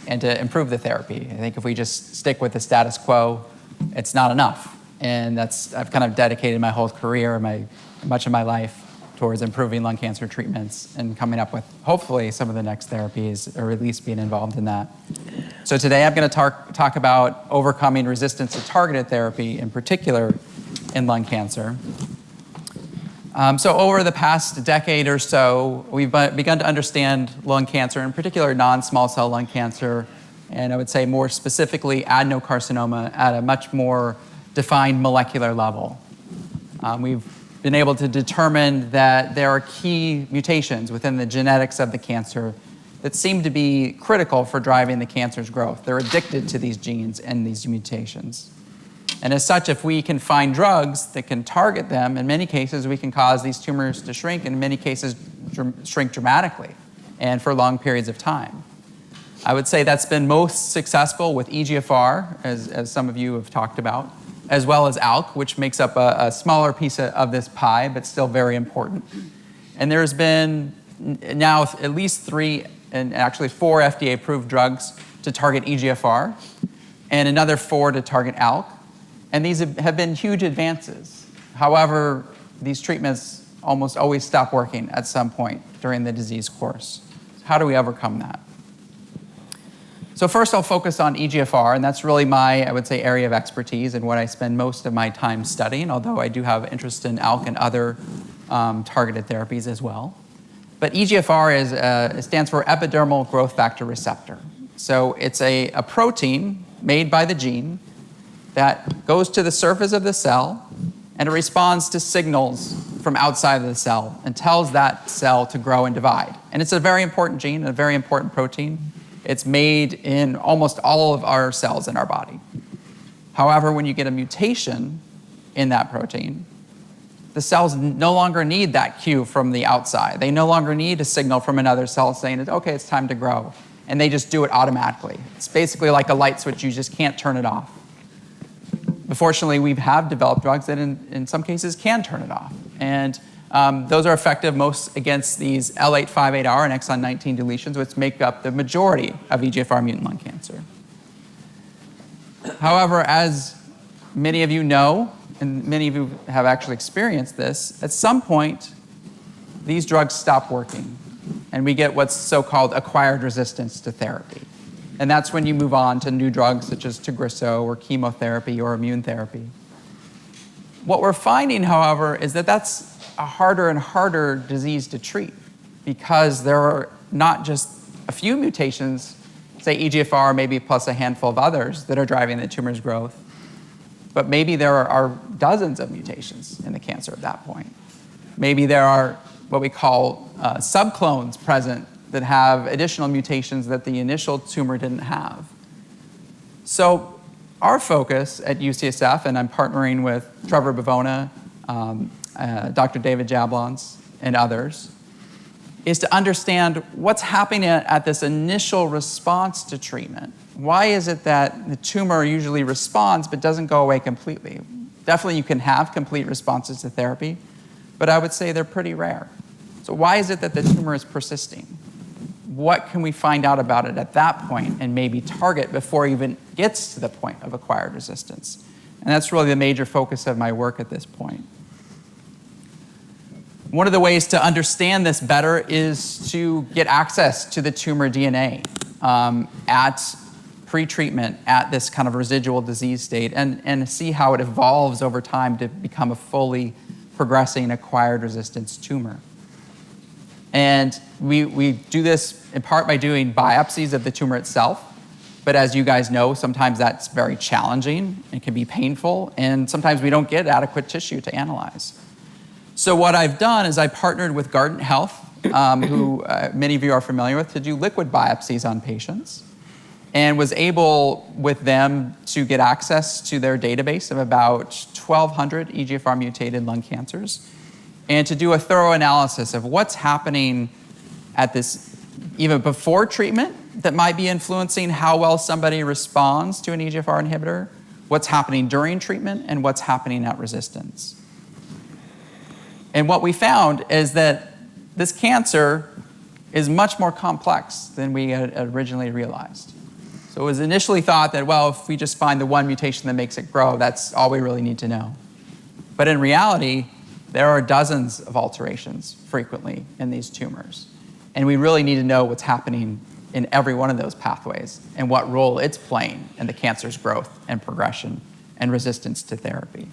and to improve the therapy. I think if we just stick with the status quo, it's not enough. And I've kind of dedicated my whole career, much of my life, towards improving lung cancer treatments and coming up with, hopefully, some of the next therapies, or at least being involved in that. So today I'm going to talk about overcoming resistance to targeted therapy, in particular in lung cancer. So over the past decade or so, we've begun to understand lung cancer, in particular non-small cell lung cancer, and I would say more specifically adenocarcinoma, at a much more defined molecular level. We've been able to determine that there are key mutations within the genetics of the cancer that seem to be critical for driving the cancer's growth. They're addicted to these genes and these mutations. And as such, if we can find drugs that can target them, in many cases we can cause these tumors to shrink, in many cases shrink dramatically and for long periods of time. I would say that's been most successful with EGFR, as some of you have talked about, as well as ALK, which makes up a smaller piece of this pie, but still very important. And there's been now at least 3, and actually 4 FDA-approved drugs to target EGFR, and another 4 to target ALK. And these have been huge advances. However, these treatments almost always stop working at some point during the disease course. How do we overcome that? So first I'll focus on EGFR, and that's really my, I would say, area of expertise and what I spend most of my time studying, although I do have interest in ALK and other targeted therapies as well. But EGFR stands for epidermal growth factor receptor. So it's a protein made by the gene that goes to the surface of the cell, and it responds to signals from outside of the cell and tells that cell to grow and divide. And it's a very important gene, a very important protein. It's made in almost all of our cells in our body. However, when you get a mutation in that protein, the cells no longer need that cue from the outside. They no longer need a signal from another cell saying, okay, it's time to grow. And they just do it automatically. It's basically like a light switch, you just can't turn it off. Fortunately, we have developed drugs that in some cases can turn it off. And those are effective most against these L858R and exon 19 deletions, which make up the majority of EGFR mutant lung cancer. However, as many of you know, and many of you have actually experienced this, at some point, these drugs stop working, and we get what's so-called acquired resistance to therapy. And that's when you move on to new drugs such as Tagrisso or chemotherapy or immune therapy. What we're finding, however, is that that's a harder and harder disease to treat, because there are not just a few mutations, say EGFR maybe plus a handful of others, that are driving the tumor's growth, but maybe there are dozens of mutations in the cancer at that point. Maybe there are what we call subclones present that have additional mutations that the initial tumor didn't have. So our focus at UCSF, and I'm partnering with Trevor Bavona, Dr. David Jablons, and others, is to understand what's happening at this initial response to treatment. Why is it that the tumor usually responds but doesn't go away completely? Definitely you can have complete responses to therapy, but I would say they're pretty rare. So why is it that the tumor is persisting? What can we find out about it at that point and maybe target before it even gets to the point of acquired resistance? And that's really the major focus of my work at this point. One of the ways to understand this better is to get access to the tumor DNA at pre-treatment, at this kind of residual disease state, and see how it evolves over time to become a fully progressing acquired resistance tumor. And we do this in part by doing biopsies of the tumor itself. But as you guys know, sometimes that's very challenging. It can be painful. And sometimes we don't get adequate tissue to analyze. So what I've done is I partnered with Guardant Health who many of you are familiar with, to do liquid biopsies on patients, and was able with them to get access to their database of about 1,200 EGFR mutated lung cancers, and to do a thorough analysis of what's happening at this, even before treatment, that might be influencing how well somebody responds to an EGFR inhibitor, what's happening during treatment, and what's happening at resistance. And what we found is that this cancer is much more complex than we had originally realized. So it was initially thought that, well, if we just find the one mutation that makes it grow, that's all we really need to know. But in reality, there are dozens of alterations frequently in these tumors. And we really need to know what's happening in every one of those pathways and what role it's playing in the cancer's growth and progression and resistance to therapy.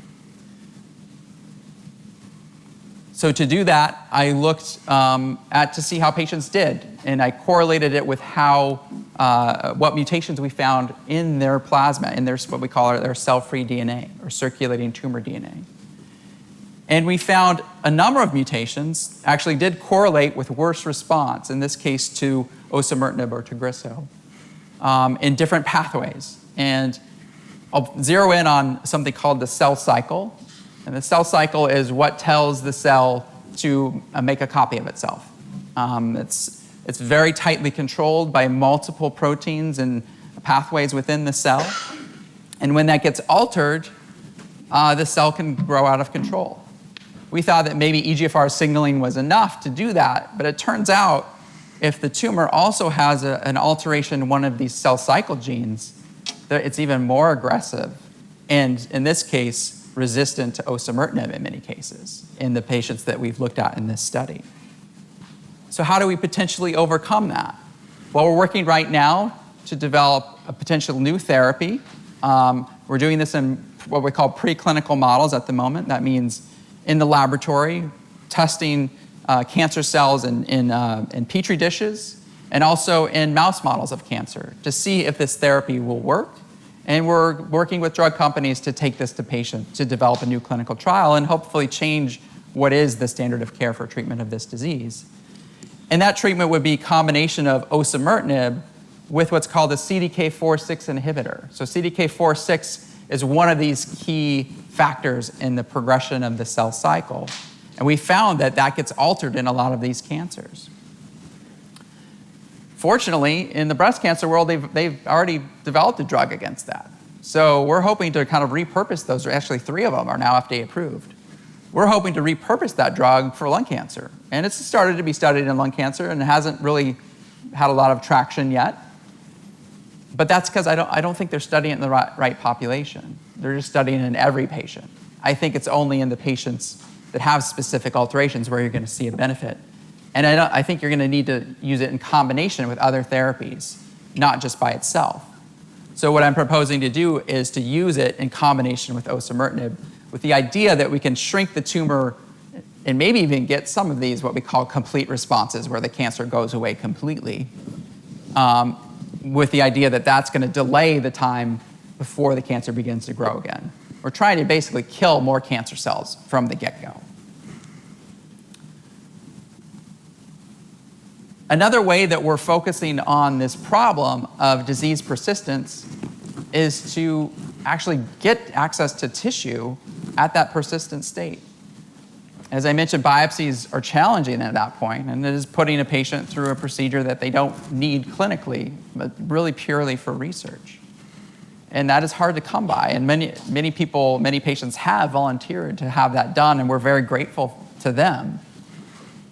So to do that, I looked to see how patients did, and I correlated it with what mutations we found in their plasma, in their what we call their cell-free DNA, or circulating tumor DNA. And we found a number of mutations actually did correlate with worse response, in this case to osimertinib or Tagrisso, in different pathways. And I'll zero in on something called the cell cycle. And the cell cycle is what tells the cell to make a copy of itself. It's very tightly controlled by multiple proteins and pathways within the cell. And when that gets altered, the cell can grow out of control. We thought that maybe EGFR signaling was enough to do that, but it turns out if the tumor also has an alteration in one of these cell cycle genes, it's even more aggressive. And in this case, resistant to osimertinib in many cases in the patients that we've looked at in this study. So how do we potentially overcome that? Well, we're working right now to develop a potential new therapy. We're doing this in what we call preclinical models at the moment. That means in the laboratory, testing cancer cells in Petri dishes, and also in mouse models of cancer to see if this therapy will work. And we're working with drug companies to take this to patients to develop a new clinical trial and hopefully change what is the standard of care for treatment of this disease. And that treatment would be a combination of osimertinib with what's called a CDK4/6 inhibitor. So CDK4/6 is one of these key factors in the progression of the cell cycle. And we found that that gets altered in a lot of these cancers. Fortunately, in the breast cancer world, they've already developed a drug against that. So we're hoping to kind of repurpose those, or actually 3 of them are now FDA approved. We're hoping to repurpose that drug for lung cancer. And it's started to be studied in lung cancer and it hasn't really had a lot of traction yet. But that's because I don't think they're studying it in the right population. They're just studying it in every patient. I think it's only in the patients that have specific alterations where you're going to see a benefit. And I think you're going to need to use it in combination with other therapies, not just by itself. So what I'm proposing to do is to use it in combination with osimertinib, with the idea that we can shrink the tumor and maybe even get some of these what we call complete responses, where the cancer goes away completely, with the idea that that's going to delay the time before the cancer begins to grow again. We're trying to basically kill more cancer cells from the get-go. Another way that we're focusing on this problem of disease persistence is to actually get access to tissue at that persistent state. As I mentioned, biopsies are challenging at that point, and it is putting a patient through a procedure that they don't need clinically, but really purely for research. And that is hard to come by, and many patients have volunteered to have that done, and we're very grateful to them.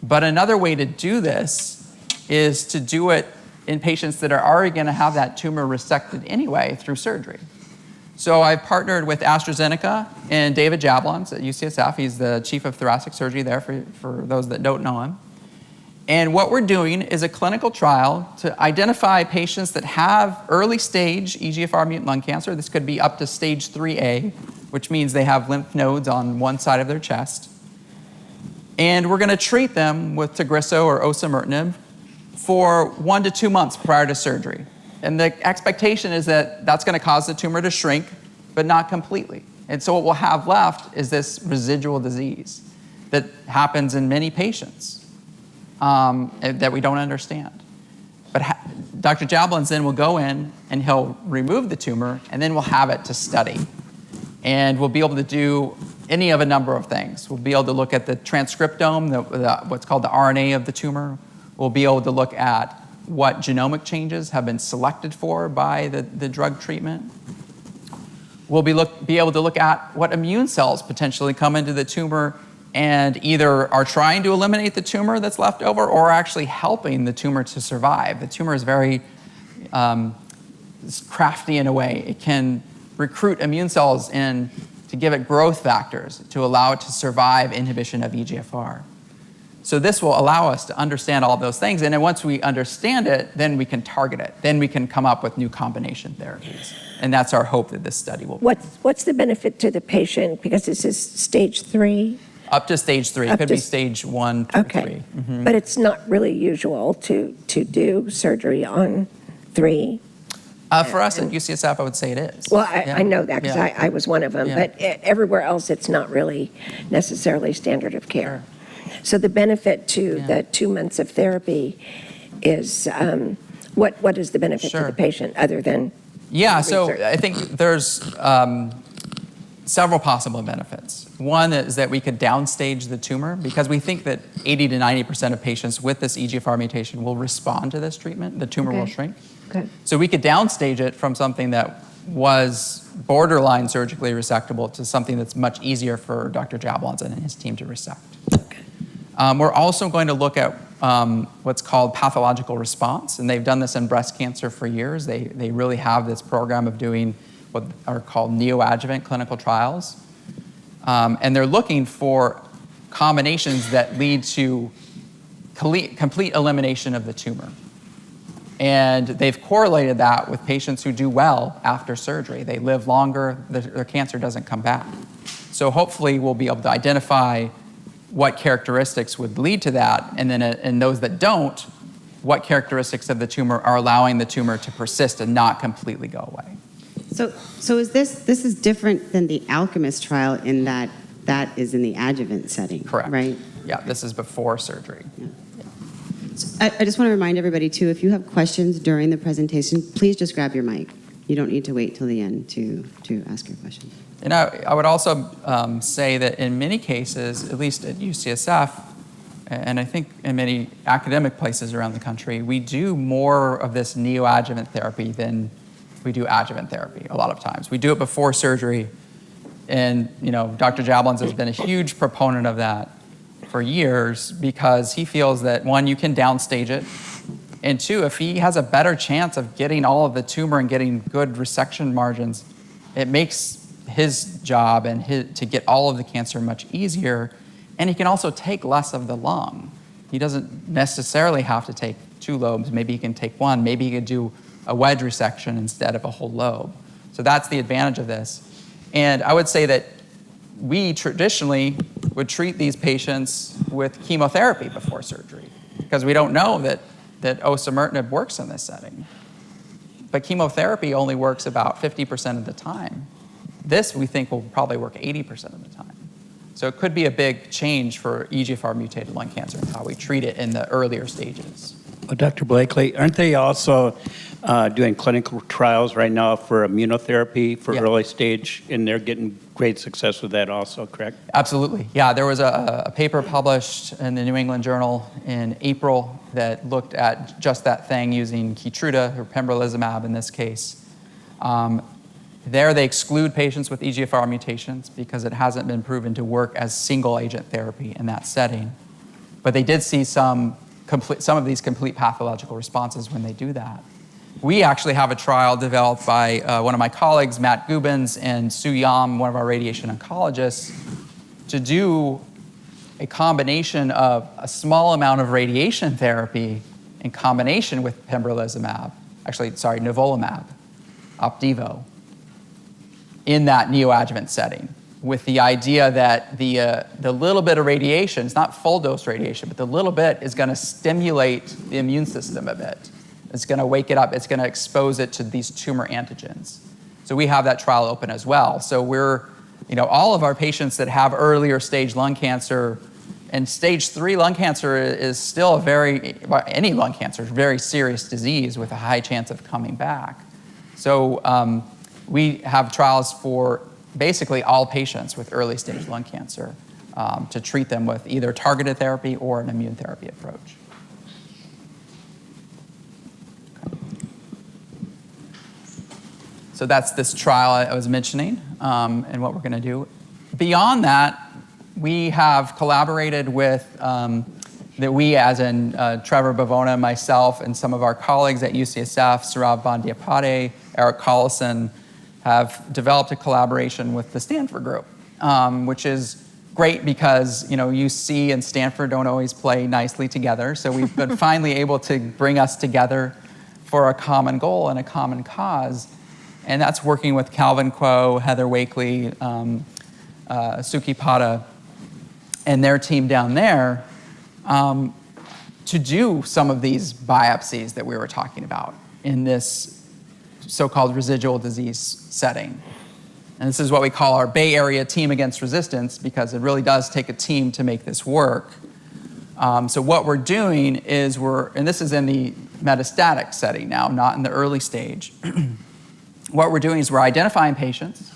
But another way to do this is to do it in patients that are already going to have that tumor resected anyway through surgery. So I've partnered with AstraZeneca and David Jablons at UCSF. He's the chief of thoracic surgery there for those that don't know him. And what we're doing is a clinical trial to identify patients that have early stage EGFR mutant lung cancer. This could be up to stage 3A, which means they have lymph nodes on one side of their chest. And we're going to treat them with Tagrisso or osimertinib for 1 to 2 months prior to surgery. And the expectation is that that's going to cause the tumor to shrink, but not completely. And so what we'll have left is this residual disease that happens in many patients. that we don't understand. But Dr. Jablons then will go in and he'll remove the tumor, and then we'll have it to study. And we'll be able to do any of a number of things. We'll be able to look at the transcriptome, what's called the RNA of the tumor. We'll be able to look at what genomic changes have been selected for by the drug treatment. We'll be able to look at what immune cells potentially come into the tumor and either are trying to eliminate the tumor that's left over or actually helping the tumor to survive. The tumor is very crafty in a way. It can recruit immune cells in to give it growth factors to allow it to survive inhibition of EGFR. So this will allow us to understand all of those things, and then once we understand it, then we can target it. Then we can come up with new combination therapies. And that's our hope that this study will. What's the benefit to the patient? Because this is stage 3? Up to stage 3. It could be stage 1 to 3. Mm-hmm. But it's not really usual to do surgery on 3. For us at UCSF, I would say it is. Well, I know that because I was one of them. Yeah. But everywhere else, it's not really necessarily standard of care. So the benefit to the 2 months of therapy is, what is the benefit to the patient other than so research? I think there's several possible benefits. One is that we could downstage the tumor because we think that 80 to 90% of patients with this EGFR mutation will respond to this treatment. The tumor will shrink. Okay. So we could downstage it from something that was borderline surgically resectable to something that's much easier for Dr. Jablons and his team to resect. We're also going to look at what's called pathological response, and they've done this in breast cancer for years. They really have this program of doing what are called neoadjuvant clinical trials. And they're looking for combinations that lead to complete elimination of the tumor. And they've correlated that with patients who do well after surgery. They live longer, their cancer doesn't come back. So hopefully we'll be able to identify what characteristics would lead to that, and then in those that don't, what characteristics of the tumor are allowing the tumor to persist and not completely go away. So is this is different than the Alchemist trial in that is in the adjuvant setting, Correct. right? Yeah, this is before surgery. Yeah. So I just want to remind everybody too, if you have questions during the presentation, please just grab your mic. You don't need to wait till the end to ask your question. And I would also say that in many cases, at least at UCSF, and I think in many academic places around the country, we do more of this neoadjuvant therapy than we do adjuvant therapy a lot of times. We do it before surgery, and Dr. Jablons has been a huge proponent of that for years because he feels that, one, you can downstage it, and two, if he has a better chance of getting all of the tumor and getting good resection margins, it makes his job and to get all of the cancer much easier, and he can also take less of the lung. He doesn't necessarily have to take 2 lobes. Maybe he can take 1. Maybe he could do a wedge resection instead of a whole lobe. So that's the advantage of this. And I would say that we traditionally would treat these patients with chemotherapy before surgery because we don't know that osimertinib works in this setting. But chemotherapy only works about 50% of the time. This, we think, will probably work 80% of the time. So it could be a big change for EGFR mutated lung cancer and how we treat it in the earlier stages. Well, Dr. Blakely, aren't they also doing clinical trials right now for immunotherapy for early stage, and they're getting great success with that also, correct? Absolutely. Yeah, there was a paper published in the New England Journal in April that looked at just that thing using Keytruda, or pembrolizumab in this case. There they exclude patients with EGFR mutations because it hasn't been proven to work as single agent therapy in that setting. But they did see some of these complete pathological responses when they do that. We actually have a trial developed by one of my colleagues, Matt Gubins, and Sue Yam, one of our radiation oncologists, to do a combination of a small amount of radiation therapy in combination with pembrolizumab, nivolumab, Opdivo, in that neoadjuvant setting, with the idea that the little bit of radiation, it's not full dose radiation, but the little bit is going to stimulate the immune system a bit. It's going to wake it up. It's going to expose it to these tumor antigens. So we have that trial open as well. So we're, all of our patients that have earlier stage lung cancer And stage 3 lung cancer is still any lung cancer is a very serious disease with a high chance of coming back. So we have trials for basically all patients with early stage lung cancer to treat them with either targeted therapy or an immune therapy approach. So that's this trial I was mentioning and what we're going to do. Beyond that, we have collaborated with, we as in Trevor Bavona, myself, and some of our colleagues at UCSF, Saurabh Bandyapade, Eric Collison, have developed a collaboration with the Stanford group, which is great because UC and Stanford don't always play nicely together. So we've been finally able to bring us together for a common goal and a common cause. And that's working with Calvin Kuo, Heather Wakely, Suki Pata, and their team down there to do some of these biopsies that we were talking about in this so-called residual disease setting. And this is what we call our Bay Area Team Against Resistance, because it really does take a team to make this work. So what we're doing is and this is in the metastatic setting now, not in the early stage. What we're doing is we're identifying patients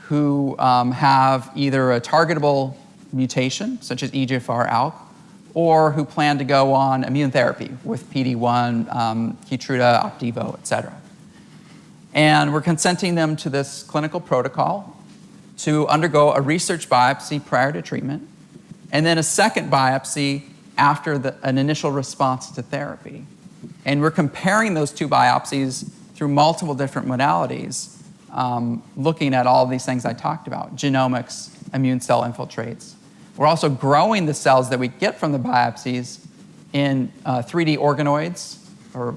who have either a targetable mutation, such as EGFR ALK, or who plan to go on immune therapy with PD-1, Keytruda, Opdivo, et cetera. And we're consenting them to this clinical protocol to undergo a research biopsy prior to treatment, and then a second biopsy after an initial response to therapy. And we're comparing those two biopsies through multiple different modalities, looking at all of these things I talked about, genomics, immune cell infiltrates. We're also growing the cells that we get from the biopsies in 3D organoids,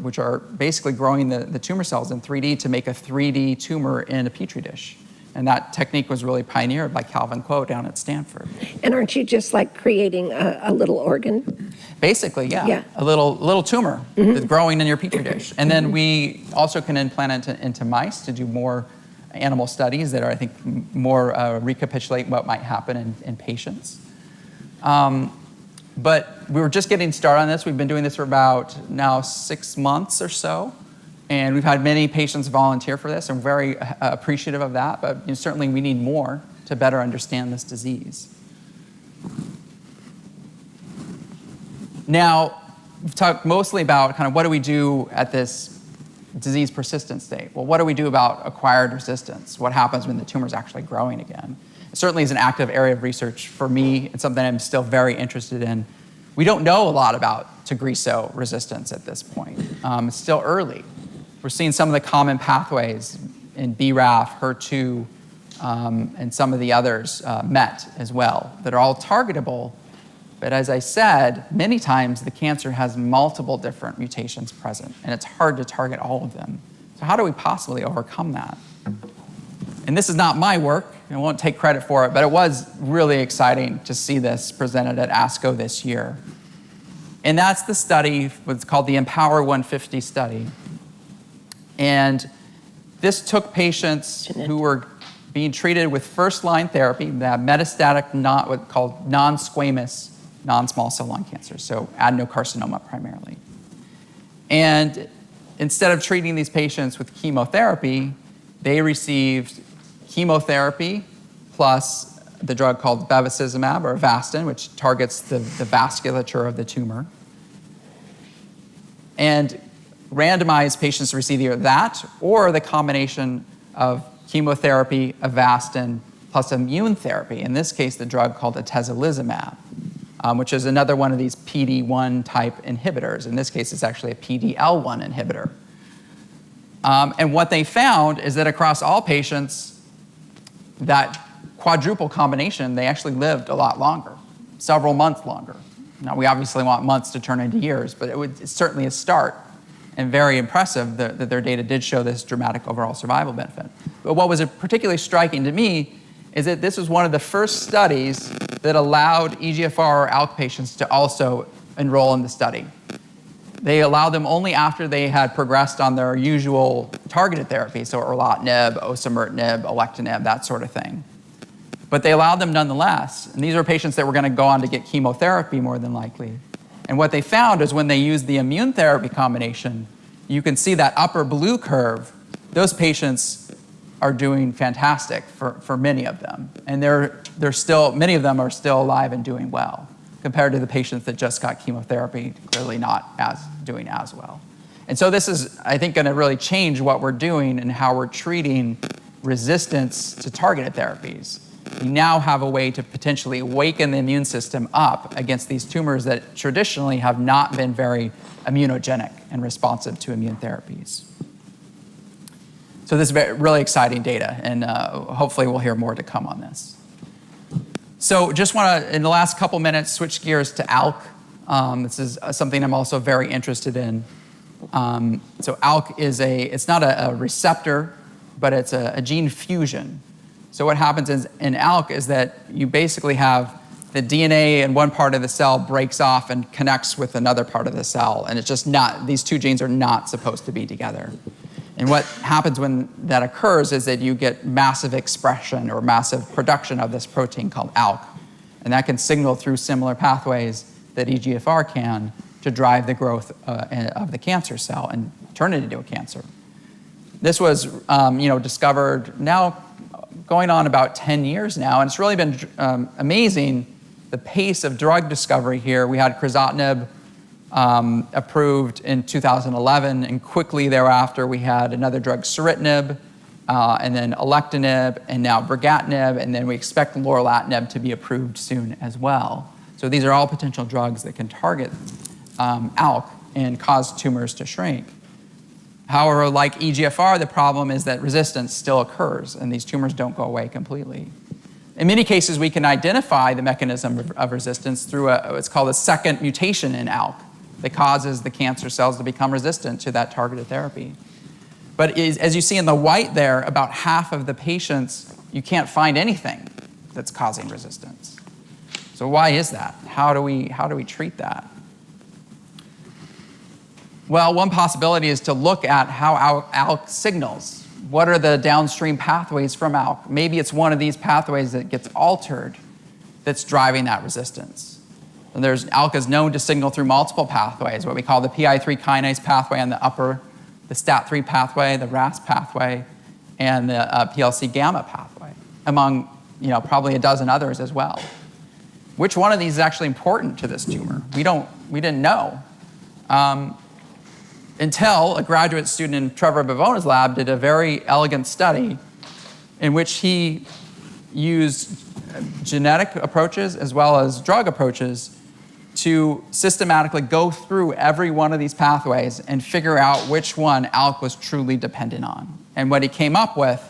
which are basically growing the tumor cells in 3D to make a 3D tumor in a petri dish. And that technique was really pioneered by Calvin Kuo down at Stanford. And aren't you just like creating a little organ? Basically, yeah. A little tumor that's growing in your petri dish. And then we also can implant it into mice to do more animal studies that are, I think, more recapitulate what might happen in patients. But we were just getting started on this. We've been doing this for about now 6 months or so. And we've had many patients volunteer for this. I'm very appreciative of that. But certainly we need more to better understand this disease. Now, we've talked mostly about kind of what do we do at this disease persistent state. Well, what do we do about acquired resistance? What happens when the tumor is actually growing again? It certainly is an active area of research for me. It's something I'm still very interested in. We don't know a lot about Tagrisso resistance at this point. It's still early. We're seeing some of the common pathways in BRAF, HER2, and some of the others, MET as well, that are all targetable. But as I said, many times the cancer has multiple different mutations present, and it's hard to target all of them. So how do we possibly overcome that? And this is not my work. I won't take credit for it, but it was really exciting to see this presented at ASCO this year. And that's the study, what's called the Empower 150 study. And this took patients who were being treated with first-line therapy that had metastatic, what's called non-squamous non-small cell lung cancer, so adenocarcinoma primarily. And instead of treating these patients with chemotherapy, they received chemotherapy plus the drug called bevacizumab or Avastin, which targets the vasculature of the tumor. And randomized patients to receive either that or the combination of chemotherapy, Avastin, plus immune therapy, in this case, the drug called atezolizumab, which is another one of these PD-1 type inhibitors. In this case, it's actually a PD-L1 inhibitor. And what they found is that across all patients, that quadruple combination, they actually lived a lot longer, several months longer. Now, we obviously want months to turn into years, but it's certainly a start and very impressive that their data did show this dramatic overall survival benefit. But what was particularly striking to me is that this was one of the first studies that allowed EGFR or ALK patients to also enroll in the study. They allowed them only after they had progressed on their usual targeted therapy, so erlotinib, osimertinib, alectinib, that sort of thing. But they allowed them nonetheless. And these are patients that were going to go on to get chemotherapy more than likely. And what they found is when they used the immune therapy combination, you can see that upper blue curve, those patients are doing fantastic for many of them. And many of them are still alive and doing well, compared to the patients that just got chemotherapy, clearly not doing as well. And so this is, I think, going to really change what we're doing and how we're treating resistance to targeted therapies. We now have a way to potentially awaken the immune system up against these tumors that traditionally have not been very immunogenic and responsive to immune therapies. So this is really exciting data, and hopefully we'll hear more to come on this. So just want to, in the last couple minutes, switch gears to ALK. This is something I'm also very interested in. So ALK is it's not a receptor, but it's a gene fusion. So what happens in ALK is that you basically have the DNA in one part of the cell breaks off and connects with another part of the cell, and it's just not, these two genes are not supposed to be together. And what happens when that occurs is that you get massive expression or massive production of this protein called ALK, and that can signal through similar pathways that EGFR can to drive the growth of the cancer cell and turn it into a cancer. This was discovered now going on about 10 years now, and it's really been amazing the pace of drug discovery here. We had crizotinib approved in 2011, and quickly thereafter we had another drug, ceritinib, and then alectinib, and now brigatinib, and then we expect lorlatinib to be approved soon as well. So these are all potential drugs that can target ALK and cause tumors to shrink. However, like EGFR, the problem is that resistance still occurs, and these tumors don't go away completely. In many cases, we can identify the mechanism of resistance through what's called a second mutation in ALK that causes the cancer cells to become resistant to that targeted therapy. But as you see in the white there, about half of the patients, you can't find anything that's causing resistance. So why is that? How do we treat that? Well, one possibility is to look at how ALK signals. What are the downstream pathways from ALK? Maybe it's one of these pathways that gets altered that's driving that resistance. And ALK is known to signal through multiple pathways, what we call the PI3 kinase pathway on the upper, the STAT3 pathway, the RAS pathway, and the PLC gamma pathway, among probably a dozen others as well. Which one of these is actually important to this tumor? We didn't know. Until a graduate student in Trevor Bavona's lab did a very elegant study in which he used genetic approaches as well as drug approaches to systematically go through every one of these pathways and figure out which one ALK was truly dependent on. And what he came up with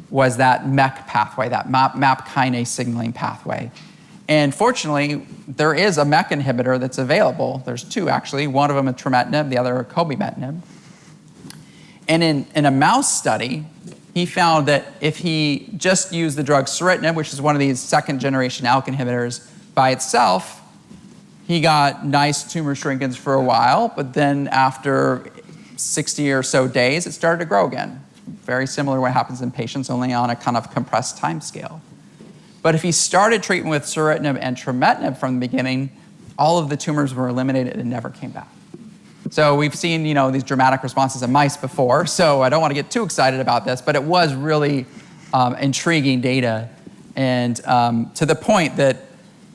was that MEK pathway, that MAP kinase signaling pathway. And fortunately, there is a MEK inhibitor that's available. There's two, actually. One of them is trametinib, the other cobimetinib. And in a mouse study, he found that if he just used the drug ceritinib, which is one of these second-generation ALK inhibitors, by itself, he got nice tumor shrinkage for a while, but then after 60 or so days, it started to grow again. Very similar to what happens in patients, only on a kind of compressed time scale. But if he started treatment with ceritinib and trametinib from the beginning, all of the tumors were eliminated and never came back. So we've seen, these dramatic responses in mice before, so I don't want to get too excited about this, but it was really intriguing data. And to the point that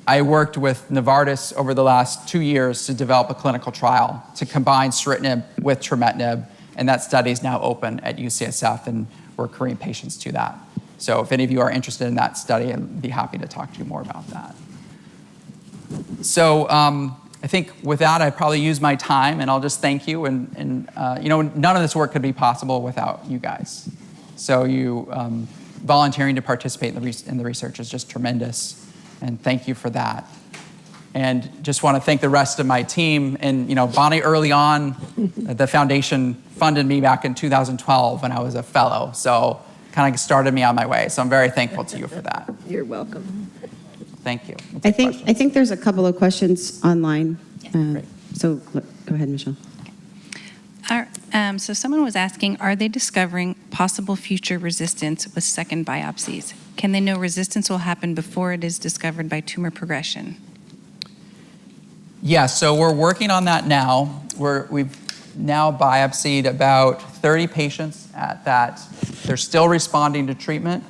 I worked with Novartis over the last 2 years to develop a clinical trial to combine ceritinib with trametinib, and that study is now open at UCSF, and we're accruing patients to that. So if any of you are interested in that study, I'd be happy to talk to you more about that. So I think with that, I probably used my time, and I'll just thank you. And none of this work could be possible without you guys. So you volunteering to participate in the research is just tremendous, and thank you for that. And just want to thank the rest of my team. And Bonnie, early on, the foundation funded me back in 2012 when I was a fellow. So kind of started me on my way. So I'm very thankful to you for that. You're welcome. Thank you. I think there's a couple of questions online. So go ahead, Michelle. So someone was asking, are they discovering possible future resistance with second biopsies? Can they know resistance will happen before it is discovered by tumor progression? Yeah, so we're working on that now. We've now biopsied about 30 patients at that. They're still responding to treatment,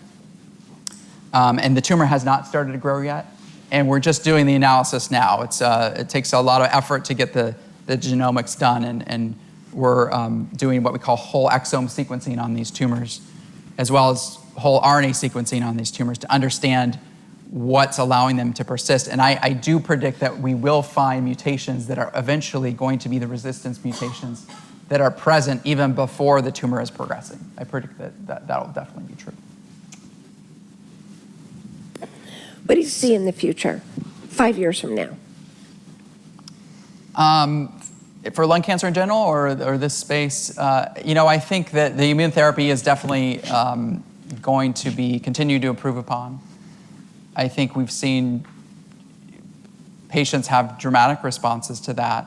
and the tumor has not started to grow yet. And we're just doing the analysis now. It takes a lot of effort to get the genomics done, and we're doing what we call whole exome sequencing on these tumors, as well as whole RNA sequencing on these tumors to understand what's allowing them to persist. And I do predict that we will find mutations that are eventually going to be the resistance mutations that are present even before the tumor is progressing. I predict that that'll definitely be true. What do you see in the future, 5 years from now? For lung cancer in general, or this space, I think that the immune therapy is definitely going to be continued to improve upon. I think we've seen patients have dramatic responses to that,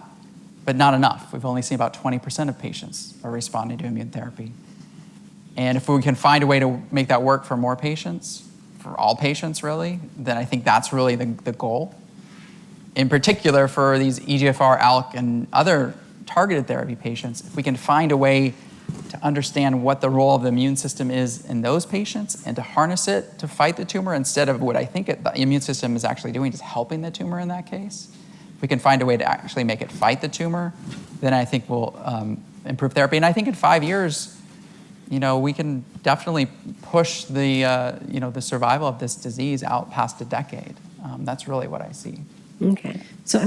but not enough. We've only seen about 20% of patients are responding to immune therapy. And if we can find a way to make that work for more patients, for all patients really, then I think that's really the goal. In particular for these EGFR, ALK, and other targeted therapy patients, if we can find a way to understand what the role of the immune system is in those patients and to harness it to fight the tumor instead of what I think the immune system is actually doing, just helping the tumor in that case. If we can find a way to actually make it fight the tumor, then I think we'll improve therapy. And I think in 5 years, we can definitely push the survival of this disease out past a decade. That's really what I see. Okay. So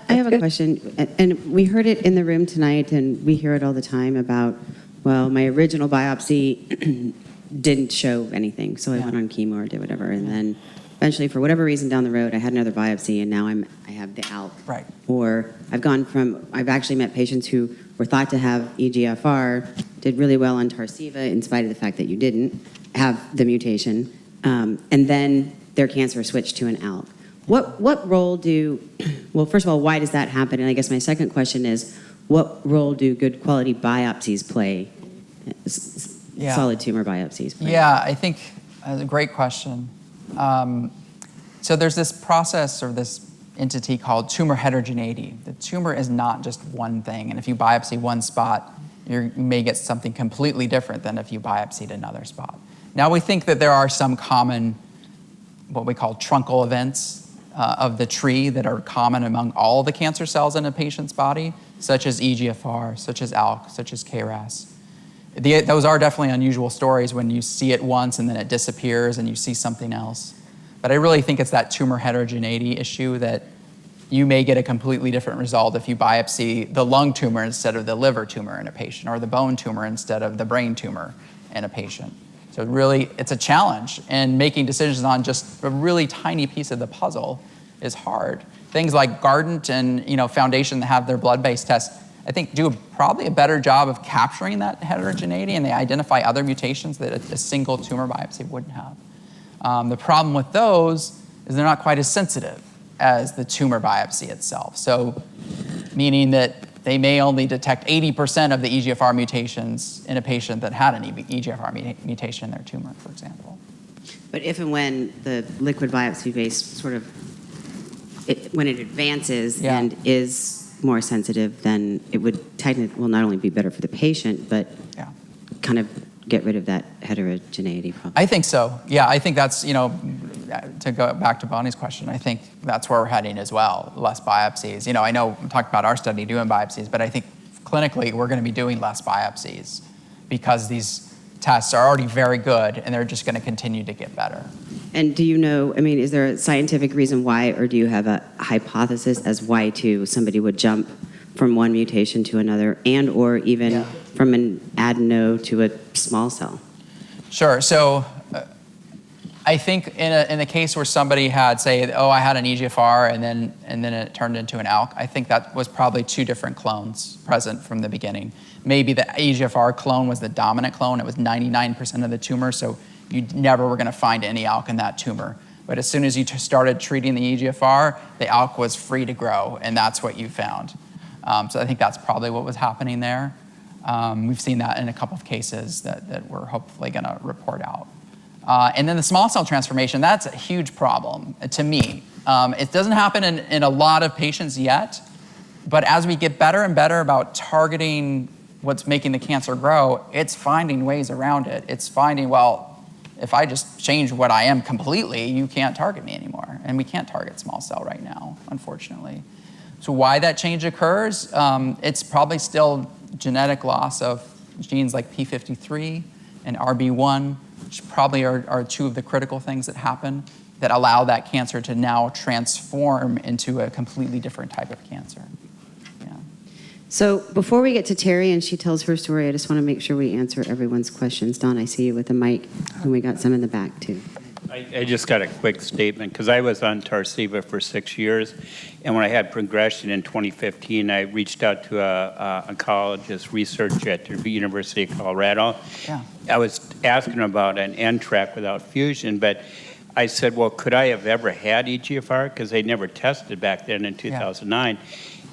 I have a question, and we heard it in the room tonight, and we hear it all the time about, well, my original biopsy didn't show anything, so I went on chemo or did whatever, and then eventually, for whatever reason down the road, I had another biopsy, and now I have the ALK. Right. Or I've actually met patients who were thought to have EGFR, did really well on Tarceva in spite of the fact that you didn't have the mutation, and then their cancer switched to an ALK. What role well, first of all, why does that happen? And I guess my second question is, what role do good quality biopsies play, solid tumor biopsies play? Yeah, I think that's a great question. So there's this process or this entity called tumor heterogeneity. The tumor is not just one thing, and if you biopsy one spot, you may get something completely different than if you biopsied another spot. Now we think that there are some common, what we call truncal events of the tree that are common among all the cancer cells in a patient's body, such as EGFR, such as ALK, such as KRAS. Those are definitely unusual stories when you see it once and then it disappears and you see something else. But I really think it's that tumor heterogeneity issue that you may get a completely different result if you biopsy the lung tumor instead of the liver tumor in a patient, or the bone tumor instead of the brain tumor in a patient. So really, it's a challenge, and making decisions on just a really tiny piece of the puzzle is hard. Things like Guardant and Foundation that have their blood-based tests, I think, do probably a better job of capturing that heterogeneity, and they identify other mutations that a single tumor biopsy wouldn't have. The problem with those is they're not quite as sensitive as the tumor biopsy itself. So, meaning that they may only detect 80% of the EGFR mutations in a patient that had an EGFR mutation in their tumor, for example. But if and when the liquid biopsy-based when it advances and is more sensitive, then it would technically, not only be better for the patient, but kind of get rid of that heterogeneity problem. I think so. Yeah, I think that's, to go back to Bonnie's question, I think that's where we're heading as well, less biopsies. I know we talked about our study doing biopsies, but I think clinically we're going to be doing less biopsies because these tests are already very good and they're just going to continue to get better. And do you know, is there a scientific reason why, or do you have a hypothesis as why somebody would jump from one mutation to another, and or even from an adeno to a small cell? Sure. So I think in a case where somebody had, say, I had an EGFR and then it turned into an ALK, I think that was probably two different clones present from the beginning. Maybe the EGFR clone was the dominant clone. It was 99% of the tumor, so you never were going to find any ALK in that tumor. But as soon as you started treating the EGFR, the ALK was free to grow, and that's what you found. So I think that's probably what was happening there. We've seen that in a couple of cases that we're hopefully going to report out. And then the small cell transformation, that's a huge problem to me. It doesn't happen in a lot of patients yet, but as we get better and better about targeting what's making the cancer grow, it's finding ways around it. It's finding, well, if I just change what I am completely, you can't target me anymore. And we can't target small cell right now, unfortunately. So why that change occurs, it's probably still genetic loss of genes like P53 and RB1, which probably are two of the critical things that happen that allow that cancer to now transform into a completely different type of cancer. So before we get to Teri and she tells her story, I just want to make sure we answer everyone's questions. Don, I see you with a mic, and we got some in the back too. I just got a quick statement because I was on Tarceva for 6 years, and when I had progression in 2015, I reached out to a oncologist researcher at the University of Colorado. Yeah. I was asking about an NTRK without fusion, but I said, well, could I have ever had EGFR? Because they never tested back then in 2009.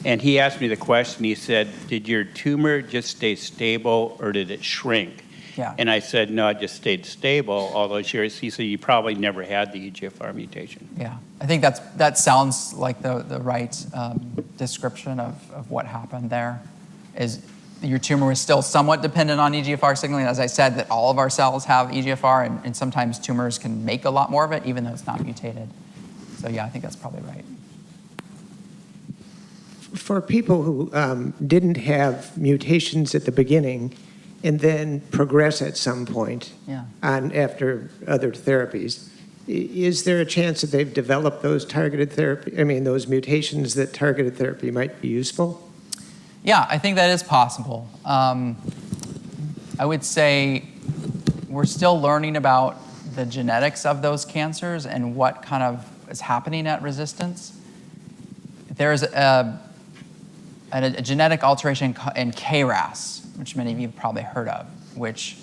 And he asked me the question, he said, did your tumor just stay stable or did it shrink? Yeah. And I said, no, it just stayed stable all those years. He said, you probably never had the EGFR mutation. Yeah, I think that sounds like the right description of what happened there. Is your tumor was still somewhat dependent on EGFR signaling. As I said, that all of our cells have EGFR, and sometimes tumors can make a lot more of it, even though it's not mutated. So yeah, I think that's probably right. For people who didn't have mutations at the beginning and then progress at some point after other therapies, is there a chance that they've developed those targeted therapy? I mean, those mutations that targeted therapy might be useful? Yeah, I think that is possible. I would say we're still learning about the genetics of those cancers and what kind of is happening at resistance. There's a genetic alteration in KRAS, which many of you have probably heard of, which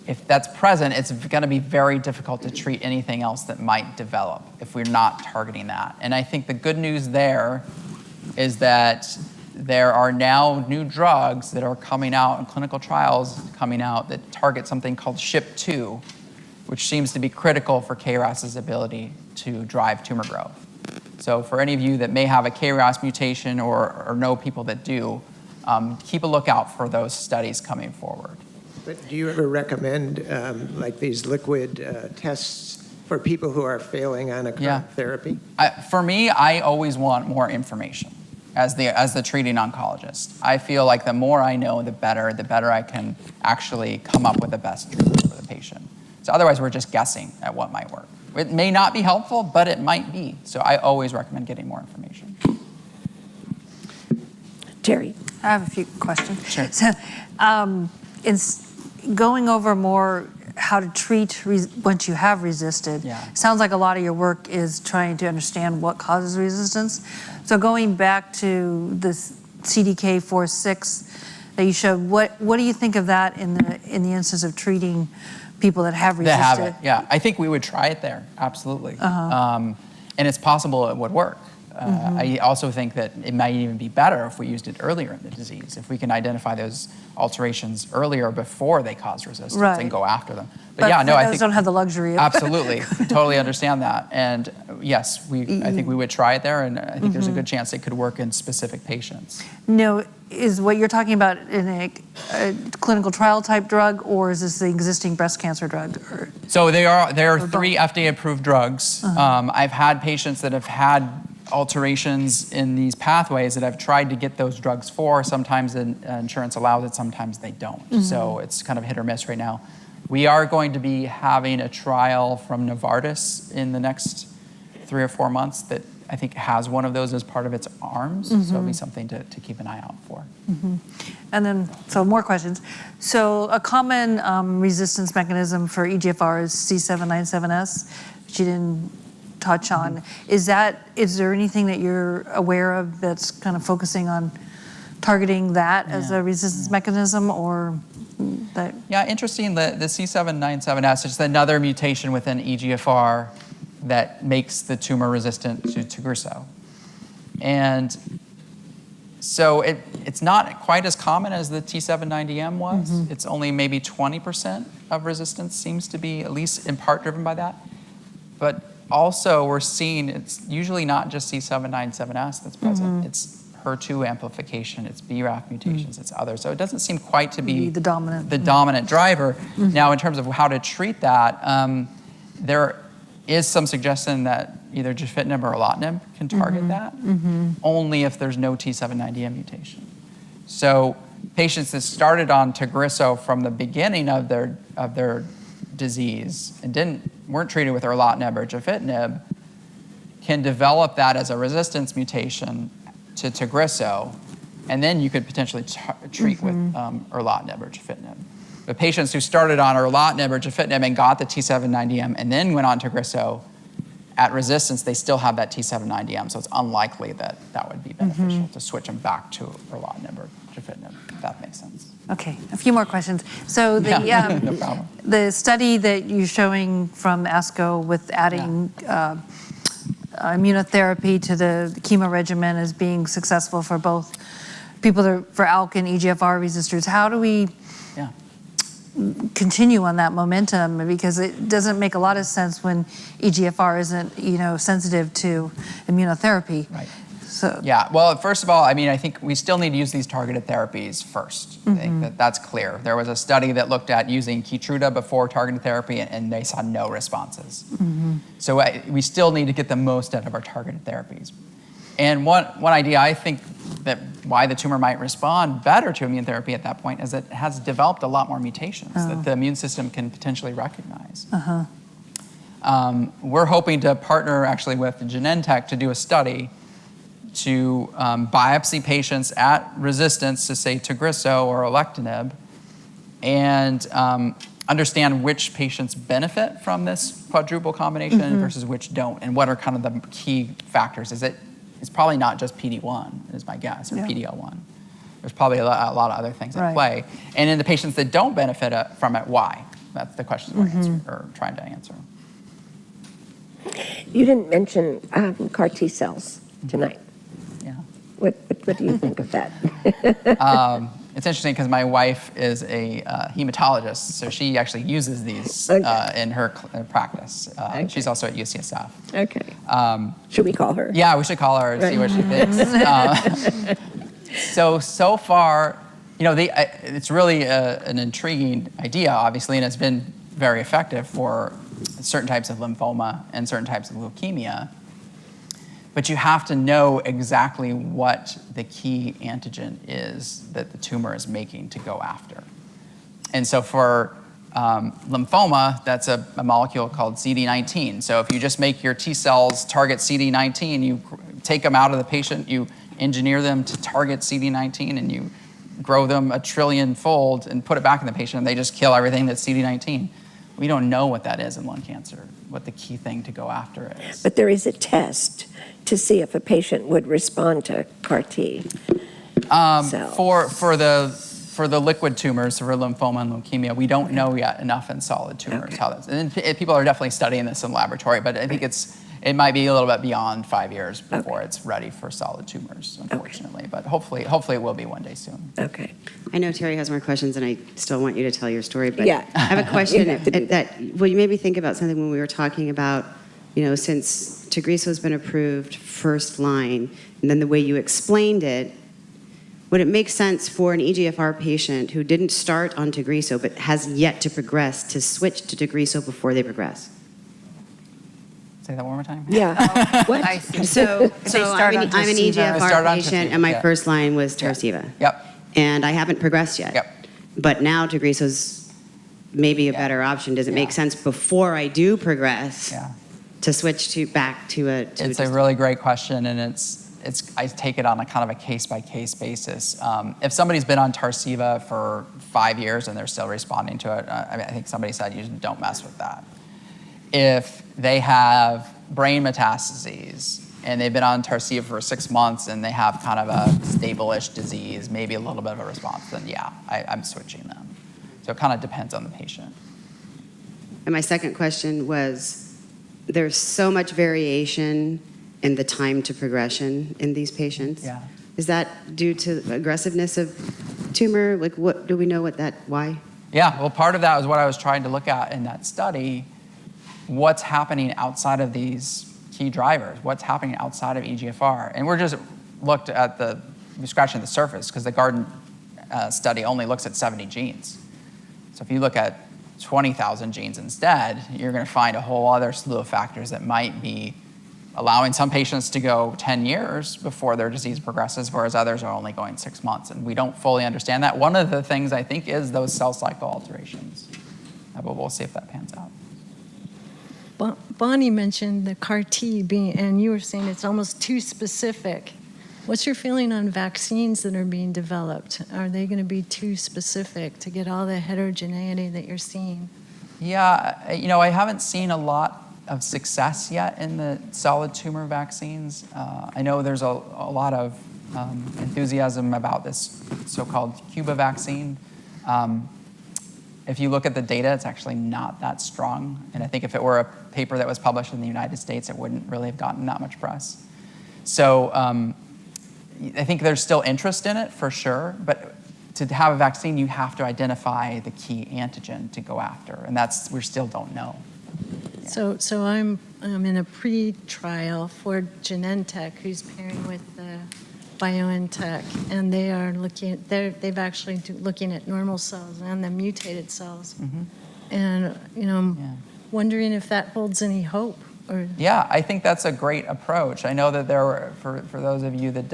if that's present, it's going to be very difficult to treat anything else that might develop if we're not targeting that. And I think the good news there is that there are now new drugs that are coming out in clinical trials coming out that target something called SHP2, which seems to be critical for KRAS's ability to drive tumor growth. So for any of you that may have a KRAS mutation or know people that do, keep a lookout for those studies coming forward. But do you ever recommend like these liquid tests for people who are failing on a current therapy? For me, I always want more information as the treating oncologist. I feel like the more I know, the better I can actually come up with the best treatment for the patient. So otherwise, we're just guessing at what might work. It may not be helpful, but it might be. So I always recommend getting more information. Teri. I have a few questions. Sure. So, in going over more how to treat once you have resisted, sounds like a lot of your work is trying to understand what causes resistance. So going back to this CDK4/6 that you showed, what do you think of that in the instance of treating people that have resisted? That have it, yeah. I think we would try it there, absolutely. And it's possible it would work. I also think that it might even be better if we used it earlier in the disease, if we can identify those alterations earlier before they cause resistance and go after them. But yeah, no, I think don't have the luxury. Absolutely, totally understand that. And yes, I think we would try it there, and I think there's a good chance it could work in specific patients. No, is what you're talking about in a clinical trial type drug, or is this the existing breast cancer drug? So there are 3 FDA-approved drugs. I've had patients that have had alterations in these pathways that I've tried to get those drugs for. Sometimes insurance allows it, sometimes they don't. So it's kind of hit or miss right now. We are going to be having a trial from Novartis in the next 3 or 4 months that I think has one of those as part of its arms. So it'll be something to keep an eye out for. And then, so more questions. So a common resistance mechanism for EGFR is C797S, which you didn't touch on. Is there anything that you're aware of that's kind of focusing on targeting that as a resistance mechanism, or that? Yeah, interesting. The C797S is another mutation within EGFR that makes the tumor resistant to Tagrisso. And So it's not quite as common as the T790M was. It's only maybe 20% of resistance seems to be at least in part driven by that. But also we're seeing it's usually not just C797S that's present. It's HER2 amplification, it's BRAF mutations, it's others. So it doesn't seem quite to be the dominant driver. Now, in terms of how to treat that, there is some suggestion that either gefitinib or erlotinib can target that, only if there's no T790M mutation. So patients that started on Tagrisso from the beginning of their disease and weren't treated with erlotinib or gefitinib can develop that as a resistance mutation to Tagrisso, and then you could potentially treat with erlotinib or gefitinib. The patients who started on erlotinib or gefitinib and got the T790M and then went on Tagrisso, at resistance, they still have that T790M, so it's unlikely that that would be beneficial to switch them back to erlotinib or gefitinib, if that makes sense. Okay, a few more questions. So No problem. the study that you're showing from ASCO with adding immunotherapy to the chemo regimen as being successful for both people for ALK and EGFR resistors. How do we continue on that momentum? Because it doesn't make a lot of sense when EGFR isn't, sensitive to immunotherapy. Right. So yeah, well, first of all, I think we still need to use these targeted therapies first. I think that's clear. There was a study that looked at using Keytruda before targeted therapy, and they saw no responses. So we still need to get the most out of our targeted therapies. And one idea I think that why the tumor might respond better to immune therapy at that point is that it has developed a lot more mutations that the immune system can potentially recognize. We're hoping to partner actually with Genentech to do a study to biopsy patients at resistance to, say, Tagrisso or alectinib, and understand which patients benefit from this quadruple combination versus which don't, and what are kind of the key factors. It's probably not just PD-1, is my guess, or PD-L1. There's probably a lot of other things at play. And in the patients that don't benefit from it, why? That's the question we're trying to answer. You didn't mention CAR T cells tonight. Yeah. What do you think of that? It's interesting because my wife is a hematologist, so she actually uses these in her practice. She's also at UCSF. Okay. Should we call her? Yeah, we should call her and see what she thinks. So far, it's really an intriguing idea, obviously, and it's been very effective for certain types of lymphoma and certain types of leukemia. But you have to know exactly what the key antigen is that the tumor is making to go after. And so for lymphoma, that's a molecule called CD19. So if you just make your T cells target CD19, you take them out of the patient, you engineer them to target CD19, and you grow them 1 trillion-fold and put it back in the patient, and they just kill everything that's CD19. We don't know what that is in lung cancer, what the key thing to go after is. But there is a test to see if a patient would respond to CAR T cells. For the liquid tumors, for lymphoma and leukemia, we don't know yet enough in solid tumors how that's. And people are definitely studying this in laboratory, but I think it might be a little bit beyond 5 years before it's ready for solid tumors, unfortunately. But hopefully it will be one day soon. Okay. I know Teri has more questions, and I still want you to tell your story. But Yeah. I have a question You have to do well, you made me think about something when we were talking about, since Tagrisso has been approved first line, and then the way you explained it, would it make sense for an EGFR patient who didn't start on Tagrisso but has yet to progress to switch to Tagrisso before they progress? Say that one more time? Yeah. What? I see. So I'm an Start EGFR on patient, Tarceva, and my yeah. first line was Tarceva. Yep. And I haven't progressed yet. Yep. But now Tagrisso's maybe a better option. Does it make sense before I do progress to switch back to a... It's a really great question, and I take it on a kind of a case-by-case basis. If somebody's been on Tarceva for 5 years and they're still responding to it, I think somebody said you don't mess with that. If they have brain metastases and they've been on Tarceva for 6 months and they have kind of a stable-ish disease, maybe a little bit of a response, then I'm switching them. So it kind of depends on the patient. And my second question was, there's so much variation in the time to progression in these patients. Yeah. Is that due to aggressiveness of tumor? Like, what do we know why? Yeah, well, part of that was what I was trying to look at in that study. What's happening outside of these key drivers? What's happening outside of EGFR? And we're just looked at we're scratching the surface because the Garden study only looks at 70 genes. So if you look at 20,000 genes instead, you're going to find a whole other slew of factors that might be allowing some patients to go 10 years before their disease progresses, whereas others are only going 6 months. And we don't fully understand that. One of the things I think is those cell cycle alterations. But we'll see if that pans out. Bonnie mentioned the CAR T being, and you were saying it's almost too specific. What's your feeling on vaccines that are being developed? Are they going to be too specific to get all the heterogeneity that you're seeing? Yeah, I haven't seen a lot of success yet in the solid tumor vaccines. I know there's a lot of enthusiasm about this so-called Cuba vaccine. If you look at the data, it's actually not that strong. And I think if it were a paper that was published in the United States, it wouldn't really have gotten that much press. So I think there's still interest in it for sure, but to have a vaccine, you have to identify the key antigen to go after, and we still don't know. Yeah. So I'm in a pre-trial for Genentech, who's pairing with BioNTech, and they've actually looking at normal cells and the mutated cells, and I'm wondering if that holds any hope. Yeah, I think that's a great approach. I know that there were, for those of you that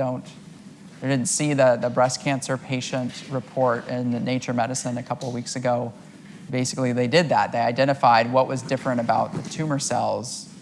didn't see the breast cancer patient report in the Nature Medicine a couple of weeks ago, basically they did that. They identified what was different about the tumor cells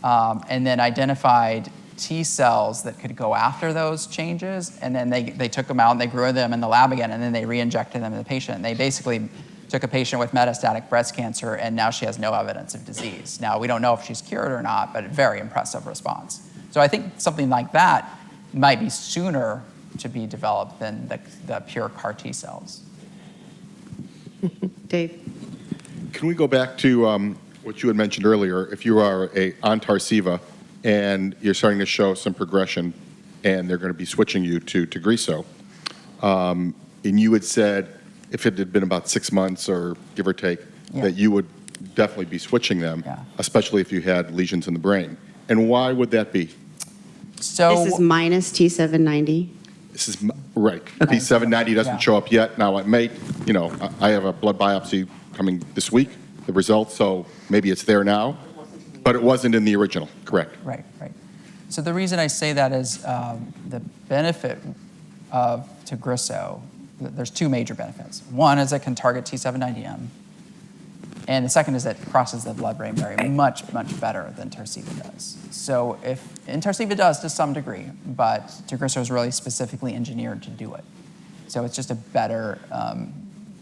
and then identified T cells that could go after those changes, and then they took them out and they grew them in the lab again, and then they re-injected them in the patient. And they basically took a patient with metastatic breast cancer, and now she has no evidence of disease. Now, we don't know if she's cured or not, but a very impressive response. So I think something like that might be sooner to be developed than the pure CAR T cells. Dave? Can we go back to what you had mentioned earlier? If you are on Tarceva and you're starting to show some progression and they're going to be switching you to Tagrisso, and you had said if it had been about 6 months or give or take, that you would definitely be switching them, especially if you had lesions in the brain. And why would that be? So this is minus T790? This is right. Okay. T790 doesn't show up yet. Now it may, I have a blood biopsy coming this week, the results, so maybe it's there now, but it wasn't in the original, correct? Right. So the reason I say that is the benefit of Tagrisso, there's two major benefits. One is it can target T790M, and the second is it crosses the blood-brain barrier much, much better than Tarceva does. So and Tarceva does to some degree, but Tagrisso is really specifically engineered to do it. So it's just a better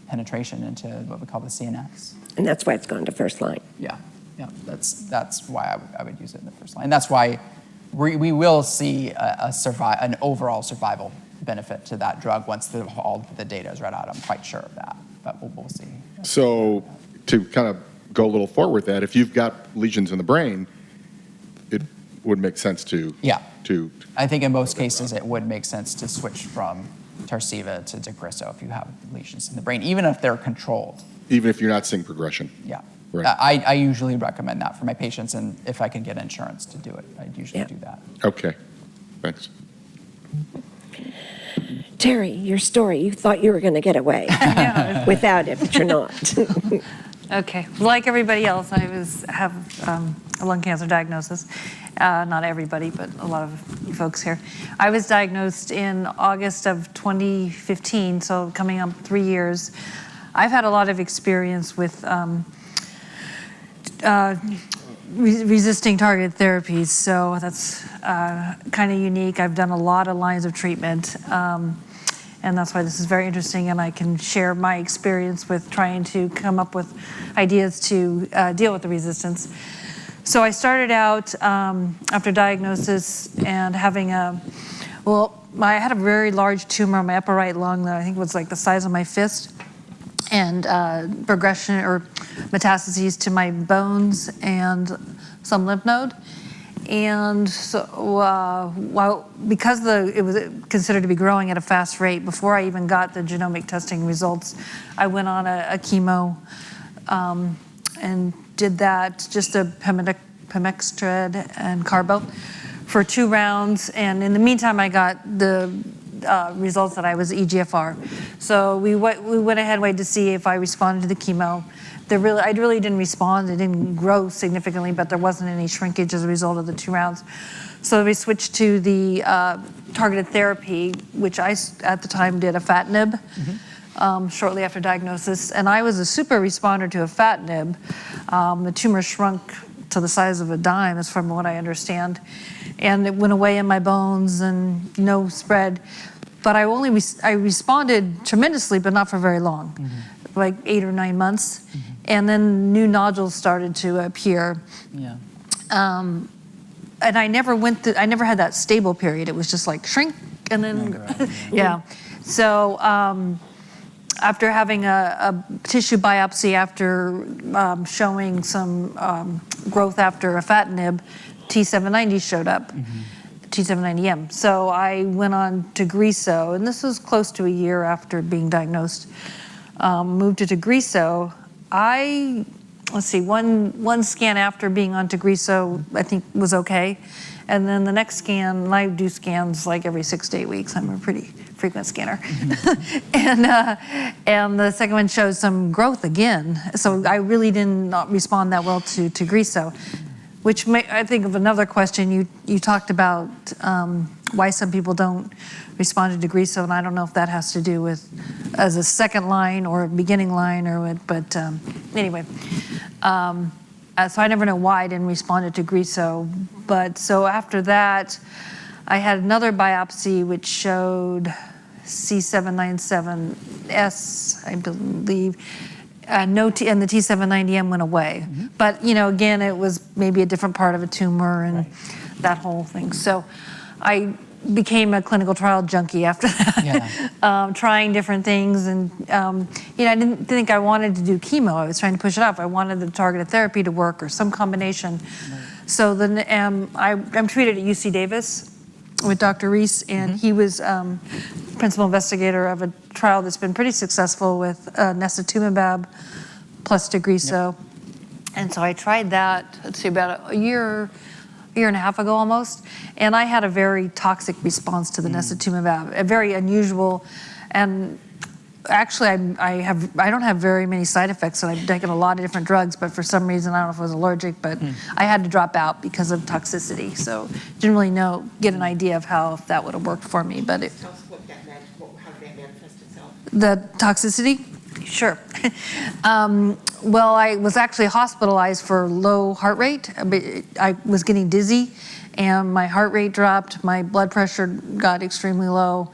penetration into what we call the CNS. And that's why it's gone to first line. Yeah. That's why I would use it in the first line. And that's why we will see an overall survival benefit to that drug once all the data is read out. I'm quite sure of that, but we'll see. So to kind of go a little forward with that, if you've got lesions in the brain, it would make sense to... Yeah. I think in most cases it would make sense to switch from Tarceva to Tagrisso if you have lesions in the brain, even if they're controlled. Even if you're not seeing progression? Yeah. Right. I usually recommend that for my patients, and if I can get insurance to do it, I'd usually do that. Okay, thanks. Teri, your story, you thought you were going to get away without it, but you're not. Okay, like everybody else, I have a lung cancer diagnosis. Not everybody, but a lot of you folks here. I was diagnosed in August of 2015, so coming up 3 years. I've had a lot of experience with resisting targeted therapies, so that's kind of unique. I've done a lot of lines of treatment, and that's why this is very interesting, and I can share my experience with trying to come up with ideas to deal with the resistance. So I started out after diagnosis and having I had a very large tumor on my upper right lung that I think was like the size of my fist, and progression or metastases to my bones and some lymph node. And so, well, because it was considered to be growing at a fast rate, before I even got the genomic testing results, I went on a chemo and did that, just a pemextred and carbo for 2 rounds. And in the meantime, I got the results that I was EGFR. So we went ahead and waited to see if I responded to the chemo. I really didn't respond. It didn't grow significantly, but there wasn't any shrinkage as a result of the 2 rounds. So we switched to the targeted therapy, which I, at the time, did afatinib shortly after diagnosis. And I was a super responder to afatinib. The tumor shrunk to the size of a dime, is from what I understand. And it went away in my bones and no spread. But I responded tremendously, but not for very long, like 8 or 9 months. And then new nodules started to appear. Yeah. And I never had that stable period. It was just like shrink and then, yeah. So after having a tissue biopsy after showing some growth after afatinib, T790 showed up, T790M. So I went on Tagrisso, and this was close to a year after being diagnosed. Moved to Tagrisso. Let's see, one scan after being on Tagrisso, I think was okay. And then the next scan, and I do scans like every 6 to 8 weeks. I'm a pretty frequent scanner. And the second one shows some growth again. So I really did not respond that well to Tagrisso, which I think of another question. You talked about why some people don't respond to Tagrisso, and I don't know if that has to do with as a second line or a beginning line or what, but anyway. So I never know why I didn't respond to Tagrisso. But so after that, I had another biopsy which showed C797S, I believe. And the T790M went away. But, again, it was maybe a different part of a tumor and that whole thing. So I became a clinical trial junkie after that, trying different things. And, I didn't think I wanted to do chemo. I was trying to push it off. I wanted the targeted therapy to work or some combination. So then I'm treated at UC Davis with Dr. Reese, and he was principal investigator of a trial that's been pretty successful with nestatumumab plus Tagrisso. And so I tried that, about a year and a half ago almost, and I had a very toxic response to the nestatumumab, a very unusual, and actually I don't have very many side effects, and I've taken a lot of different drugs, but for some reason, I don't know if I was allergic, but I had to drop out because of toxicity, so didn't really get an idea of how that would have worked for me, but it... Tell us how did that manifest itself? The toxicity? Sure. Well, I was actually hospitalized for low heart rate. I was getting dizzy, and my heart rate dropped, my blood pressure got extremely low,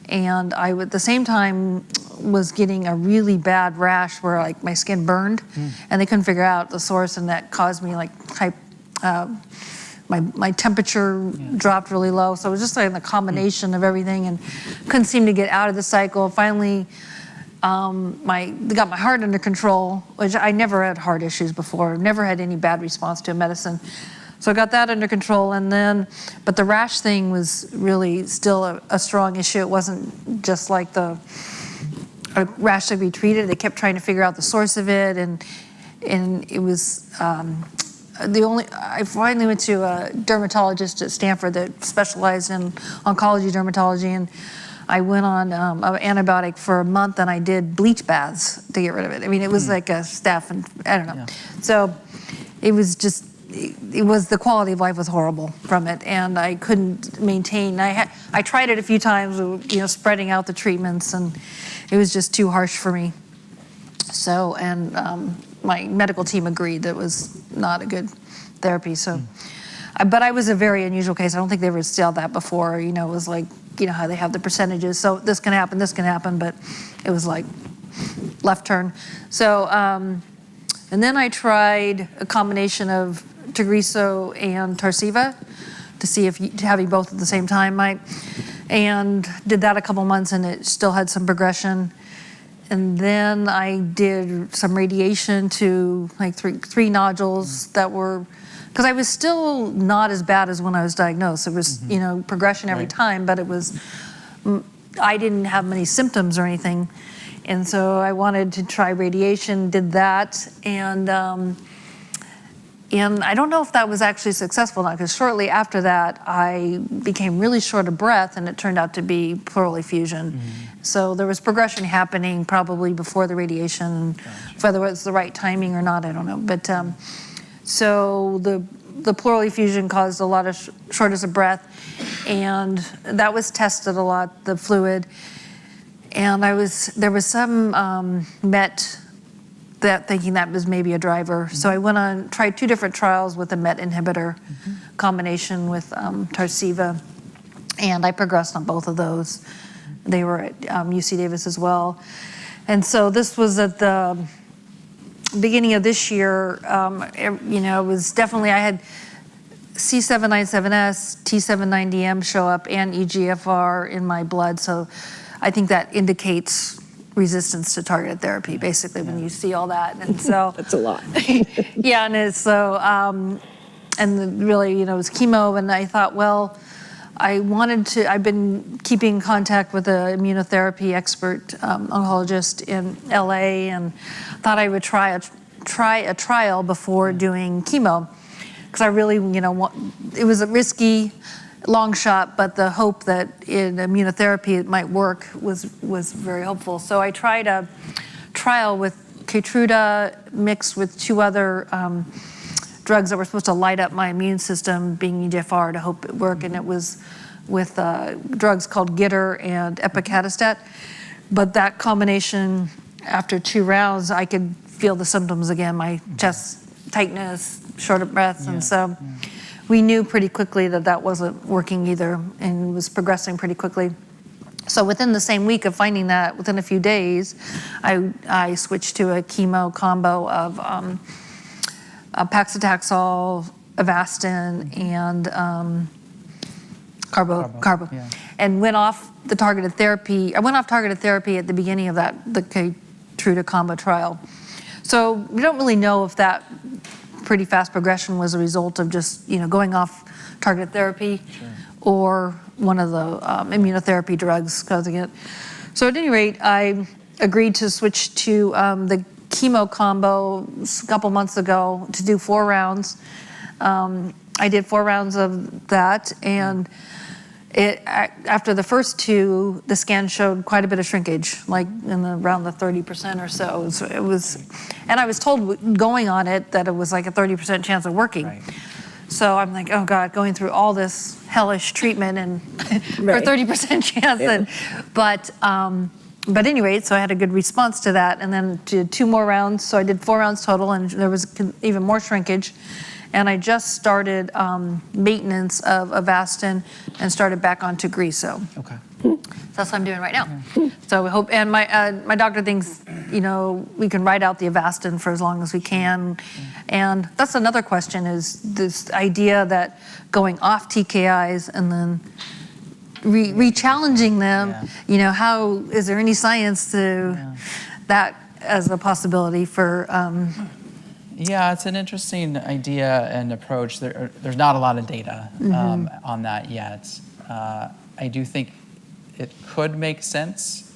and I, at the same time, was getting a really bad rash where like my skin burned, and they couldn't figure out the source, and that caused me like my temperature dropped really low. So it was just like a combination of everything, and couldn't seem to get out of the cycle. Finally, they got my heart under control, which I never had heart issues before, never had any bad response to a medicine. So I got that under control, but the rash thing was really still a strong issue. It wasn't just like the rash that we treated. They kept trying to figure out the source of it, and it was I finally went to a dermatologist at Stanford that specialized in oncology dermatology, and I went on an antibiotic for a month, and I did bleach baths to get rid of it. I mean, it was like a staph, and I don't know. Yeah. So it was just, the quality of life was horrible from it, and I couldn't maintain. I tried it a few times, spreading out the treatments, and it was just too harsh for me. So, and my medical team agreed that it was not a good therapy. So, but I was a very unusual case. I don't think they ever saw that before. It was like, how they have the percentages. So this can happen, but it was like left turn. So, and then I tried a combination of Tagrisso and Tarceva to see if having both at the same time might, and did that a couple months, and it still had some progression. And then I did some radiation to like three nodules that were because I was still not as bad as when I was diagnosed. It was, progression every time, but it was, I didn't have many symptoms or anything. And so I wanted to try radiation, did that, and I don't know if that was actually successful or not, because shortly after that, I became really short of breath, and it turned out to be pleural effusion. So there was progression happening probably before the radiation. Whether it was the right timing or not, I don't know. But so the pleural effusion caused a lot of shortness of breath, and that was tested a lot, the fluid. And there was some MET that thinking that was maybe a driver. So I went on, tried 2 different trials with a MET inhibitor combination with Tarceva, and I progressed on both of those. They were at UC Davis as well. And so this was at the beginning of this year. It was definitely, I had C797S, T790M show up, and EGFR in my blood. So I think that indicates resistance to targeted therapy, basically, when you see all that. And so That's a lot. yeah, and so really, it was chemo, and I thought, well, I've been keeping contact with an immunotherapy expert oncologist in LA, and thought I would try a trial before doing chemo, because I really, it was a risky, long shot, but the hope that in immunotherapy it might work was very hopeful. So I tried a trial with Keytruda mixed with 2 other drugs that were supposed to light up my immune system, being EGFR, to hope it worked, and it was with drugs called Gitter and epacadostat. But that combination, after 2 rounds, I could feel the symptoms again, my chest tightness, short of breath, and so we knew pretty quickly that that wasn't working either, and was progressing pretty quickly. So within the same week of finding that, within a few days, I switched to a chemo combo of paclitaxel, Avastin, and carbo. And went off the targeted therapy. I went off targeted therapy at the beginning of the Keytruda combo trial. So we don't really know if that pretty fast progression was a result of just going off targeted therapy, or one of the immunotherapy drugs causing it. So at any rate, I agreed to switch to the chemo combo a couple months ago to do 4 rounds. I did 4 rounds of that, and after the first 2, the scan showed quite a bit of shrinkage, like around the 30% or so. So it was, and I was told going on it that it was like a 30% chance of working. Right. So I'm like, oh God, going through all this hellish treatment and for 30% chance. Yeah. But anyway, so I had a good response to that, and then did 2 more rounds. So I did 4 rounds total, and there was even more shrinkage. And I just started maintenance of Avastin and started back on Tagrisso. Okay. So that's what I'm doing right now. So we hope, and my doctor thinks, we can ride out the Avastin for as long as we can. And that's another question, is this idea that going off TKIs and then re-challenging them, how, is there any science to that as a possibility for... Yeah, it's an interesting idea and approach. There's not a lot of data on that yet. I do think it could make sense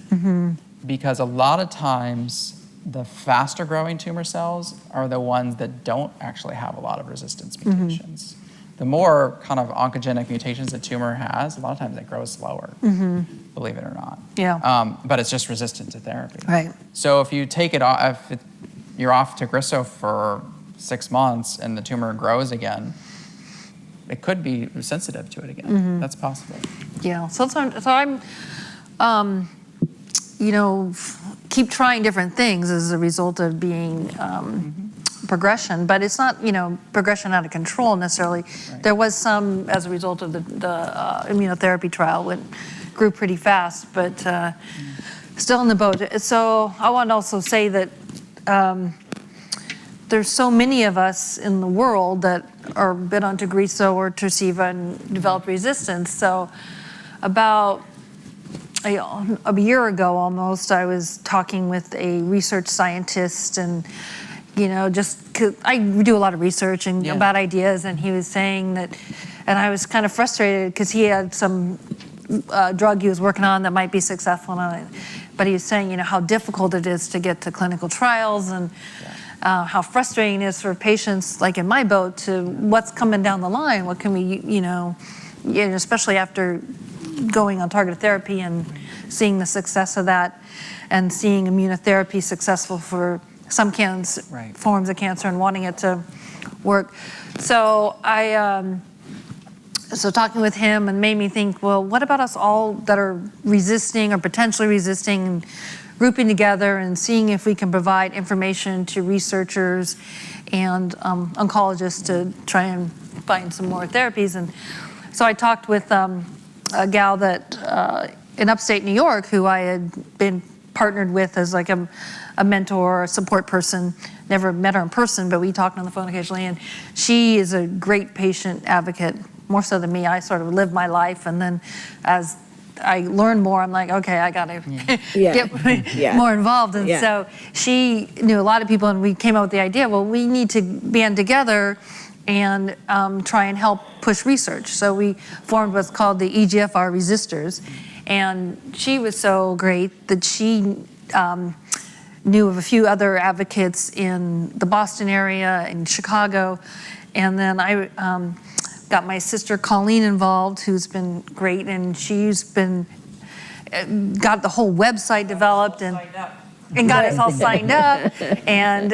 because a lot of times the faster growing tumor cells are the ones that don't actually have a lot of resistance mutations. The more kind of oncogenic mutations a tumor has, a lot of times it grows slower, believe it or not. Yeah. But it's just resistant to therapy. Right. So if you take it off, you're off Tagrisso for 6 months and the tumor grows again, it could be sensitive to it again. That's possible. Yeah, so I'm keep trying different things as a result of being progression, but it's not, progression out of control necessarily. Right. There was some as a result of the immunotherapy trial, it grew pretty fast, but still in the boat. So I want to also say that there's so many of us in the world that are been on Tagrisso or Tarceva and developed resistance. So about a year ago almost, I was talking with a research scientist, and just 'cause I do a lot of research and about ideas, and he was saying that, and I was kind of frustrated because he had some drug he was working on that might be successful, but he was saying, how difficult it is to get to clinical trials and how frustrating it is for patients, like in my boat, to what's coming down the line. What can we, especially after going on targeted therapy and seeing the success of that, and seeing immunotherapy successful for some forms of cancer and wanting it to work. So so talking with him and made me think, well, what about us all that are resisting or potentially resisting, and grouping together and seeing if we can provide information to researchers and oncologists to try and find some more therapies. And so I talked with a gal that in upstate New York who I had been partnered with as like a mentor or a support person. Never met her in person, but we talked on the phone occasionally. And she is a great patient advocate, more so than me. I sort of live my life, and then as I learn more, I'm like, okay, I gotta get more involved. And so she knew a lot of people, and we came up with the idea, well, we need to band together and try and help push research. So we formed what's called the EGFR Resistors. And she was so great that she knew of a few other advocates in the Boston area, in Chicago. And then I got my sister Collin involved, who's been great, and she's been got the whole website developed and got us all signed up. And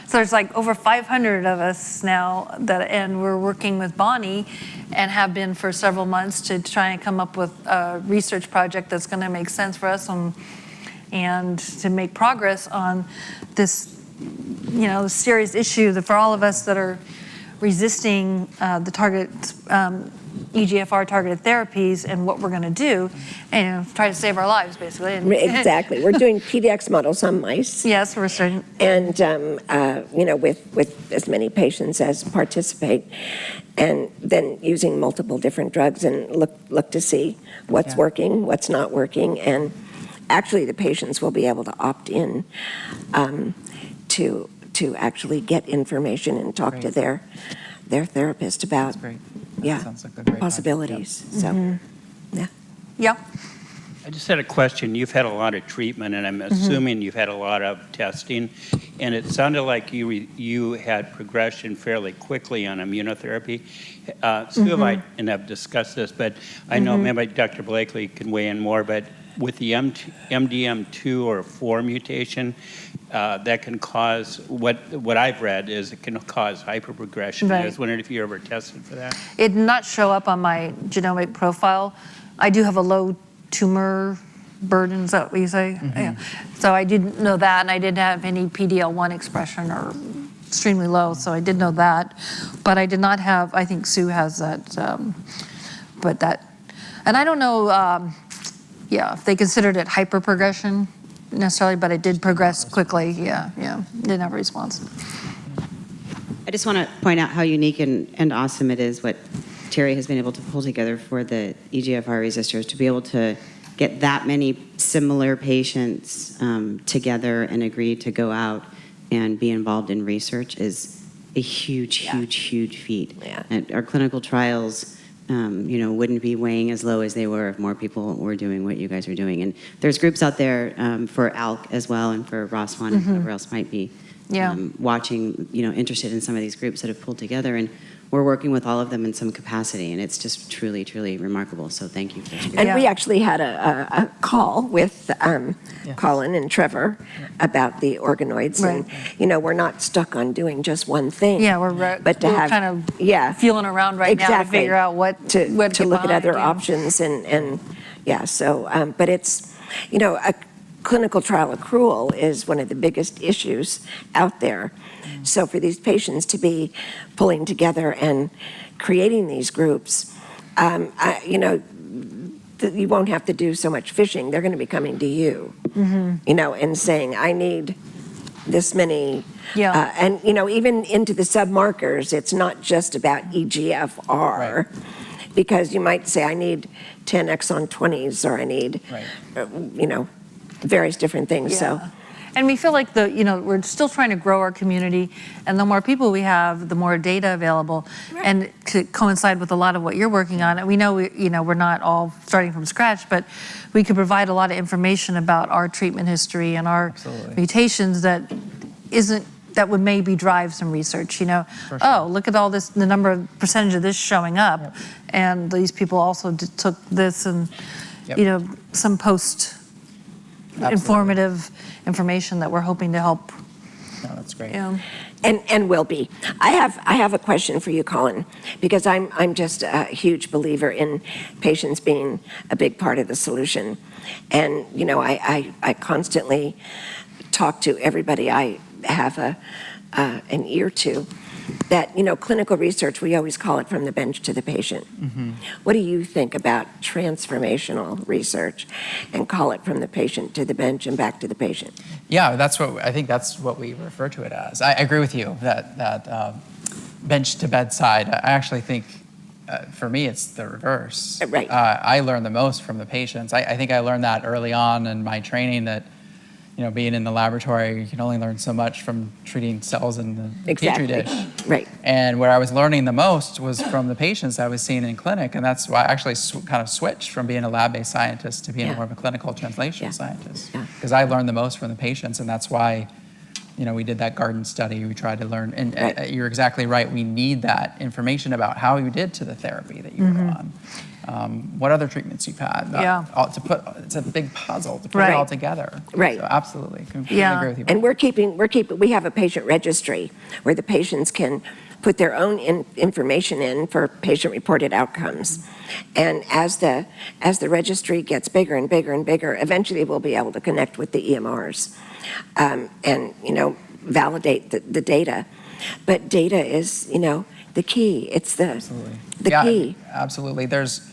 so there's like over 500 of us now, and we're working with Bonnie and have been for several months to try and come up with a research project that's going to make sense for us and to make progress on this, serious issue that for all of us that are resisting the target EGFR targeted therapies and what we're going to do and try to save our lives, basically. Exactly. We're doing PDX models on mice. Yes, we're starting. And, with as many patients as participate, and then using multiple different drugs and look to see what's working, what's not working. And actually the patients will be able to opt in to actually get information and talk to their therapist about possibilities. So, yeah. I just had a question. You've had a lot of treatment, and I'm assuming you've had a lot of testing, and it sounded like you had progression fairly quickly on immunotherapy. Sue and I have discussed this, but I know maybe Dr. Blakely can weigh in more, but with the MDM2 or 4 mutation, that can cause, what I've read is it can cause hyperprogression. I was wondering if you ever tested for that. It did not show up on my genomic profile. I do have a low tumor burden, is that what you say? Yeah. So I didn't know that, and I didn't have any PD-L1 expression or extremely low, so I did know that. But I did not have, I think Sue has that, and I don't know, if they considered it hyperprogression necessarily, but it did progress quickly. Didn't have a response. I just want to point out how unique and awesome it is what Teri has been able to pull together for the EGFR resistors, to be able to get that many similar patients together and agree to go out and be involved in research is a huge feat. And our clinical trials wouldn't be weighing as low as they were if more people were doing what you guys are doing. And there's groups out there for ALK as well, and for ROS1 and whoever else might be watching, interested in some of these groups that have pulled together. And we're working with all of them in some capacity, and it's just truly, truly remarkable. So thank you for this. And we actually had a call with Collin and Trevor about the organoids. Right. And, we're not stuck on doing just one thing. Yeah, we're kind of feeling around right now to figure out what to look at other behind, options. But it's, a clinical trial accrual is one of the biggest issues out there. So for these patients to be pulling together and creating these groups, you won't have to do so much fishing. They're going to be coming to you, and saying, I need this many. And, even into the submarkers, it's not just about EGFR, because you might say, I need 10 exon 20s, or I need, various different things. So And we feel like we're still trying to grow our community, and the more people we have, the more data available, and to coincide with a lot of what you're working on. And we know we're not all starting from scratch, but we could provide a lot of information about our treatment history and our mutations that would maybe drive some research. Oh, look at all this, the percentage of this showing up, and these people also took this, and some informative information that we're hoping to help. No, that's great. And will be. I have a question for you, Collin, because I'm just a huge believer in patients being a big part of the solution. And I constantly talk to everybody I have an ear to, that clinical research, we always call it from the bench to the patient. Mm-hmm. What do you think about transformational research and call it from the patient to the bench and back to the patient? Yeah, I think that's what we refer to it as. I agree with you that bench to bedside. I actually think for me it's the reverse. Right. I learn the most from the patients. I think I learned that early on in my training, that being in the laboratory, you can only learn so much from treating cells in the Petri dish. Right. And where I was learning the most was from the patients I was seeing in clinic, and that's why I actually kind of switched from being a lab-based scientist to being more of a clinical translational scientist. Because I learned the most from the patients, and that's why we did that garden study. We tried to learn, and you're exactly right. We need that information about how you did to the therapy that you were on. What other treatments you've had. It's a big puzzle to put it all together. Right. So absolutely, completely agree with you. And we have a patient registry where the patients can put their own information in for patient-reported outcomes. And as the registry gets bigger and bigger and bigger, eventually we'll be able to connect with the EMRs and validate the data. But data is the key. It's the key. Absolutely. There's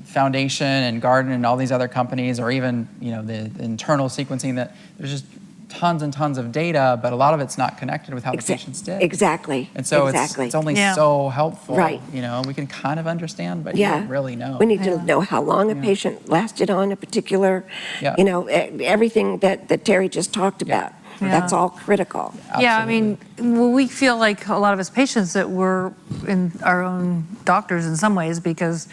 Foundation and Garden and all these other companies, or even the internal sequencing, that there's just tons and tons of data, but a lot of it's not connected with how the patients did. Exactly. And so it's only so helpful. Right. We can kind of understand, but you don't really know. We need to know how long a patient lasted on a particular, everything that Teri just talked about. That's all critical. Absolutely. Yeah, I mean, we feel like a lot of us patients that we're in our own doctors in some ways, because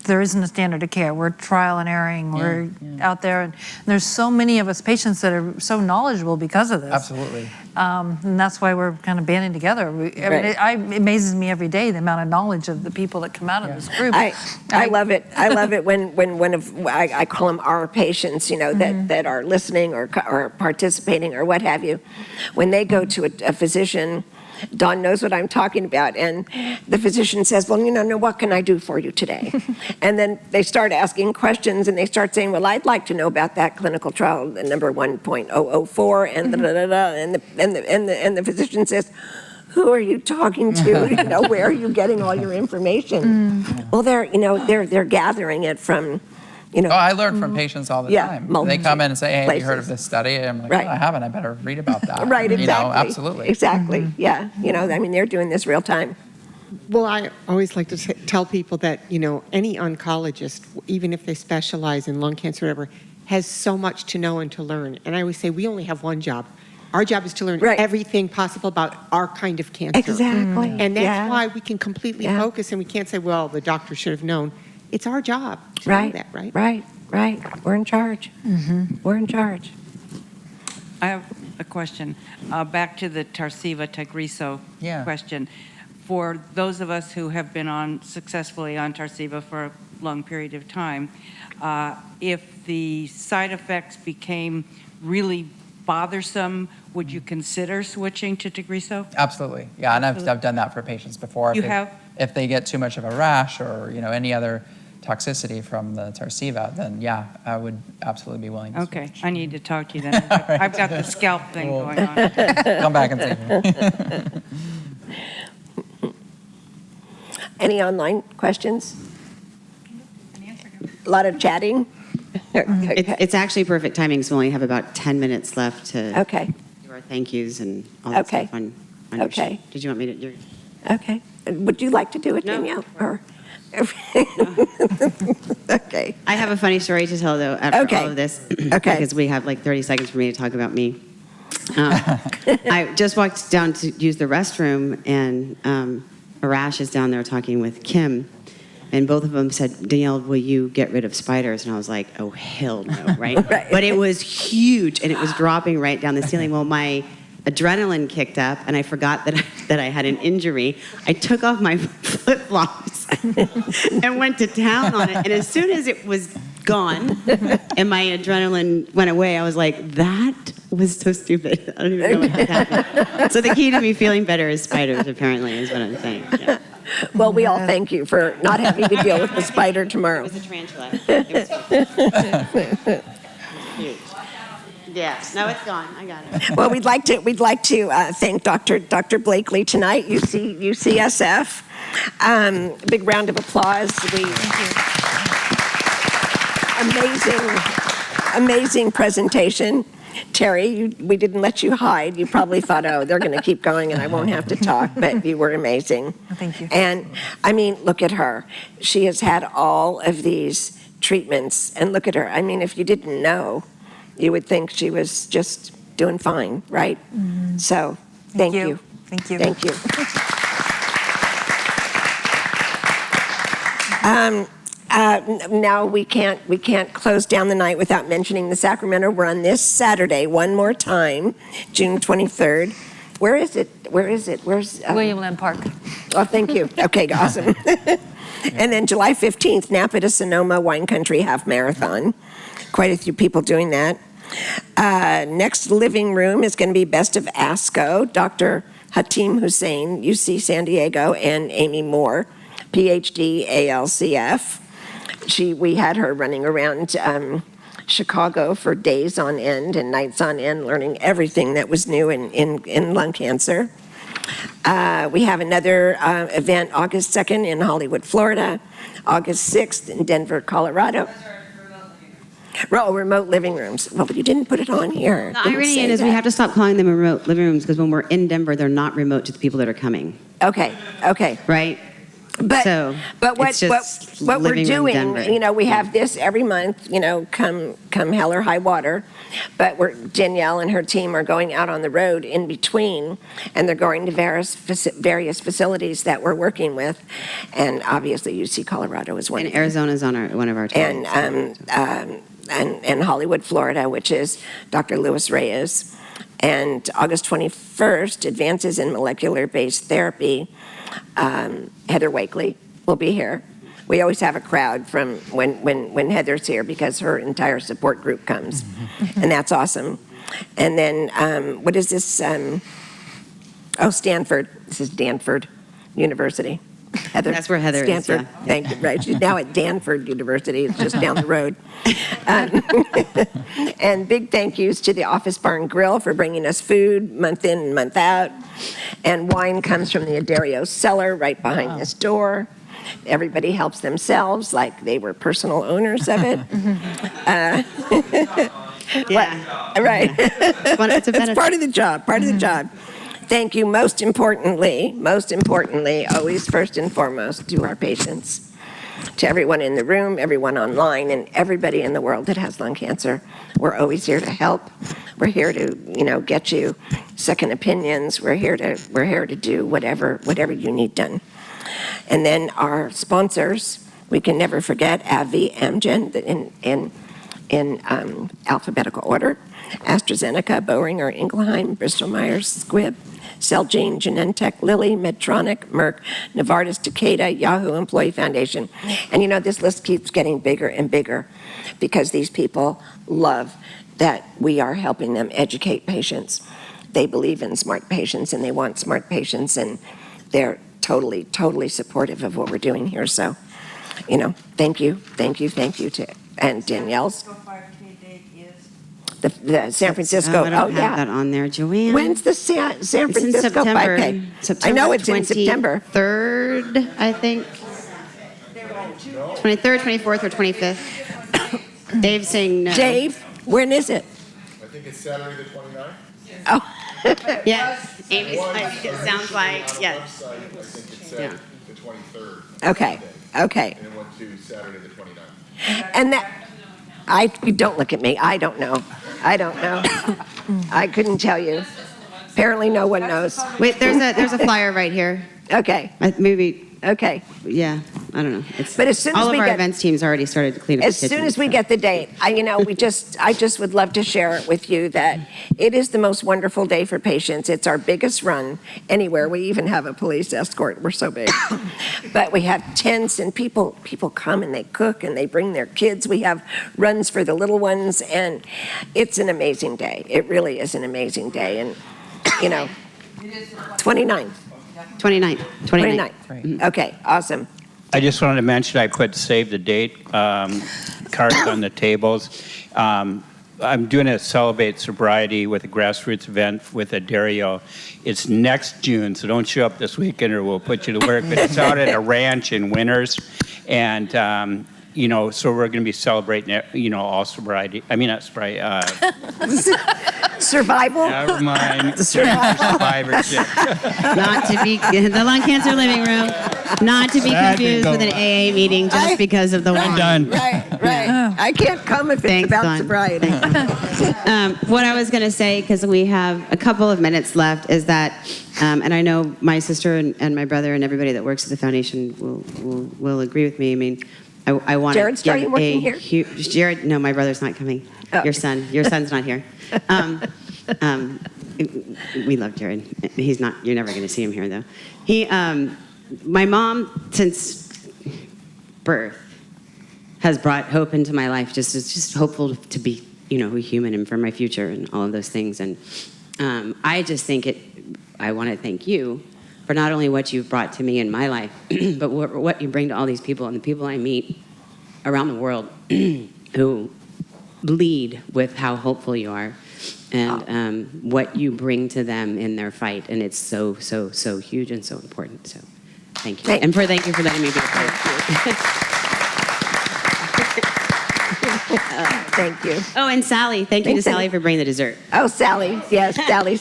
there isn't a standard of care. We're trial and erroring. We're out there, and there's so many of us patients that are so knowledgeable because of this. Absolutely. And that's why we're kind of banding together. I mean, it amazes me every day the amount of knowledge of the people that come out of this group. I love it. I love it when one of, I call them our patients, that are listening or participating or what have you, when they go to a physician. Dawn knows what I'm talking about. And the physician says, well, what can I do for you today? And then they start asking questions, and they start saying, well, I'd like to know about that clinical trial, the number 1.004, and and the physician says, who are you talking to? Where are you getting all your information? Well, they're gathering it from, I learn from patients all the time. They come in and say, hey, have you heard of this study? I'm like, I haven't. I better read about that. Right, exactly. Absolutely. Exactly, yeah. I mean, they're doing this real time. Well, I always like to tell people that, any oncologist, even if they specialize in lung cancer or whatever, has so much to know and to learn. And I always say we only have one job. Our job is to learn everything possible about our kind of cancer. Exactly. And that's why we can completely focus, and we can't say, well, the doctor should have known. It's our job to know that, right? Right. We're in charge. We're in charge. I have a question. Back to the Tarceva-Tagrisso question. For those of us who have been successfully on Tarceva for a long period of time, if the side effects became really bothersome, would you consider switching to Tagrisso? Absolutely. Yeah, and I've done that for patients before. If they get too much of a rash or any other toxicity from the Tarceva, then I would absolutely be willing to switch. I need to talk to you then. I've got the scalp thing going on. Come back and see me. Any online questions? A lot of chatting? It's actually perfect timing, so we only have about 10 minutes left to do our thank yous and all that stuff on your sheet. Did you want me to? Okay. Would you like to do it, Danielle? Or Okay. I have a funny story to tell, though, after all of this. Okay. Because we have like 30 seconds for me to talk about me. I just walked down to use the restroom, and Arash is down there talking with Kim. And both of them said, Danielle, will you get rid of spiders? And I was like, oh, hell no, right? But it was huge, and it was dropping right down the ceiling. Well, my adrenaline kicked up, and I forgot that I had an injury. I took off my flip-flops and went to town on it. And as soon as it was gone and my adrenaline went away, I was like, that was so stupid. I don't even know what just happened. So the key to me feeling better is spiders, apparently, is what I'm saying. Yeah. Well, we all thank you for not having to deal with the spider tomorrow. It was a tarantula. It was huge. Yeah, no, it's gone. I got it. Well, we'd like to thank Dr. Blakely tonight, UCSF. Big round of applause. Amazing presentation. Teri, we didn't let you hide. You probably thought, oh, they're going to keep going and I won't have to talk, but you were amazing. Thank you. And, I mean, look at her. She has had all of these treatments, and look at her. I mean, if you didn't know, you would think she was just doing fine, right? Mm-hmm. So, thank you. Thank you. Thank you. Now we can't close down the night without mentioning the Sacramento Run this Saturday one more time, June 23rd. Where is it? Where's William Lynn Park. Oh, thank you. Okay, awesome. And then July 15th, Napa to Sonoma Wine Country Half Marathon. Quite a few people doing that. Next living room is going to be Best of ASCO, Dr. Hatim Hussein, UC San Diego, and Amy Moore, PhD, ALCF. We had her running around Chicago for days on end and nights on end, learning everything that was new in lung cancer. We have another event August 2nd in Hollywood, Florida, August 6th in Denver, Colorado. Remote living rooms. Well, but you didn't put it on here. The irony is we have to stop calling them remote living rooms because when we're in Denver, they're not remote to the people that are coming. Okay. Right? But what we're doing, we have this every month, come hell or high water. But Danielle and her team are going out on the road in between, and they're going to various facilities that we're working with, and obviously UC Colorado is one. And Arizona's on one of our tours. And Hollywood, Florida, which is Dr. Luis Reyes. And August 21st, Advances in Molecular-Based Therapy. Heather Wakely will be here. We always have a crowd from when Heather's here because her entire support group comes, and that's awesome. And then what is this? Stanford. This is Danford University. Heather. That's where Heather Stanford. is. Yeah. Thank you. Right. She's now at Danford University. It's just down the road. And big thank yous to the Office Bar and Grill for bringing us food month in and month out. And wine comes from the Addario cellar right behind this door. Everybody helps themselves like they were personal owners of it. Yeah. Right. It's part of the job. Part of the job. Thank you, most importantly, always first and foremost, to our patients, to everyone in the room, everyone online, and everybody in the world that has lung cancer. We're always here to help. We're here to, get you second opinions. We're here to do whatever you need done. And then our sponsors, we can never forget AbbVie, Amgen, in alphabetical order, AstraZeneca, Boehringer Ingelheim, Bristol Myers Squibb, Celgene, Genentech, Lilly, Medtronic, Merck, Novartis, Takeda, Yahoo Employee Foundation. And this list keeps getting bigger and bigger because these people love that we are helping them educate patients. They believe in smart patients and they want smart patients, and they're totally supportive of what we're doing here. So, thank you to, and Danielle's. The San Francisco. I don't have that on there, Joanne. When's the San Francisco 5K? September I know it's in September. 3rd, I think. 23rd, 24th, or 25th. Dave's saying no. Dave, when is it? I think it's Saturday the 29th. Oh. Yeah. Amy's, it sounds like, yes. I think it's the 23rd. Okay, okay. And it went to Saturday the 29th. And don't look at me. I don't know. I don't know. I couldn't tell you. Apparently, no one knows. Wait, there's a flyer right here. Okay. Maybe. Okay. Yeah, I don't know. But as soon as all of we our get- events teams already started to clean up As the kitchen. soon as we get the date, I just would love to share it with you that it is the most wonderful day for patients. It's our biggest run anywhere. We even have a police escort. We're so big. But we have tents and people come and they cook and they bring their kids. We have runs for the little ones and it's an amazing day. It really is an amazing day. And, 29th. 29th. Okay, awesome. I just wanted to mention I put save the date cards on the tables. I'm doing a Celebrate Sobriety with a grassroots event with a Dario. It's next June, so don't show up this weekend or we'll put you to work. But it's out at a ranch in Winters. And, so we're going to be celebrating, all sobriety. I mean, not sobriety. Survival? Never mind. Survivorship. Not to be the lung cancer living room. Not to be confused with an AA meeting just because of the wine. Done. Right. I can't come if it's about sobriety. What I was going to say, because we have a couple of minutes left, is that, and I know my sister and my brother and everybody that works at the foundation will agree with me. I mean, I want to Jared's starting working here? Jared, no, my brother's not coming. Oh. Your son's not here. We love Jared. He's not. You're never going to see him here, though. My mom, since birth, has brought hope into my life. Just hopeful to be, a human and for my future and all of those things. And I just think I want to thank you for not only what you've brought to me in my life, but what you bring to all these people and the people I meet around the world who lead with how hopeful you are and what you bring to them in their fight. And it's so, so, so huge and so important. So thank you. Thank you for letting me be a part of it. Thank you. Oh, and Sally. Thank you to Sally for bringing the dessert. Oh, Sally. Yes, Sally.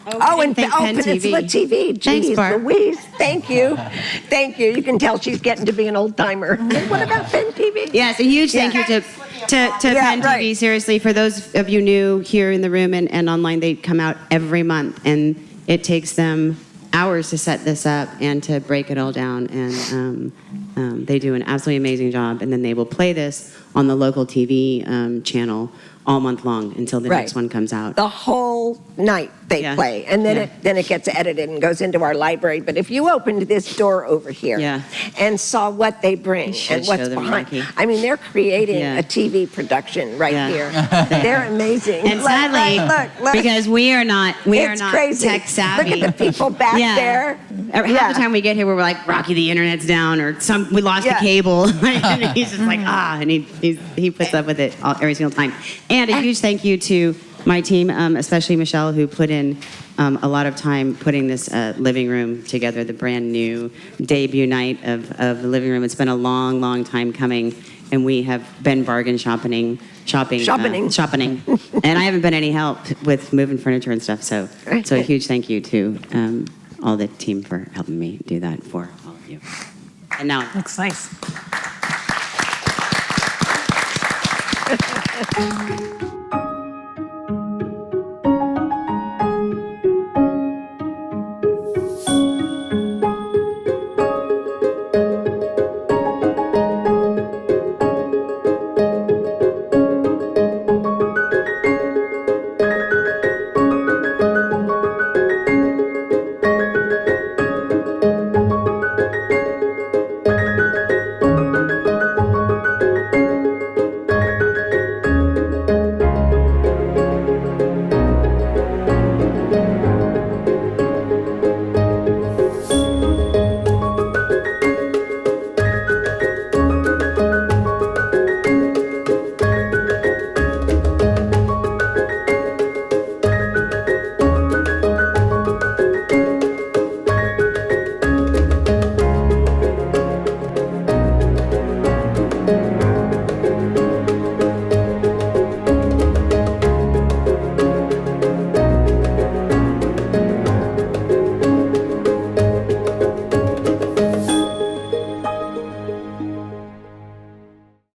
Oh, and Peninsula TV. Jeez, Thanks, Barb. Louise. Thank you. You can tell she's getting to be an old timer. What about Penn TV? Yes, a huge thank you to Penn TV. Seriously, for those of you new here in the room and online, they come out every month, and it takes them hours to set this up and to break it all down. And they do an absolutely amazing job. And then they will play this on the local TV channel all month long until the next one comes out. The whole night they play, and then it gets edited and goes into our library. But if you opened this door over here and saw what they bring and what's behind, I mean, they're creating a TV production right here. They're amazing. And sadly, look, because we are not crazy. tech savvy. Look at the people back there. Half the time we get here, we're like, Rocky, the internet's down, or we lost the cable. And he's just like, and he puts up with it every single time. And a huge thank you to my team, especially Michelle, who put in a lot of time putting this living room together, the brand new debut night of the living room. It's been a long, long time coming, and we have been bargain shopping. And I haven't been any help with moving furniture and stuff. So a huge thank you to all the team for helping me do that for all of you. And now looks nice.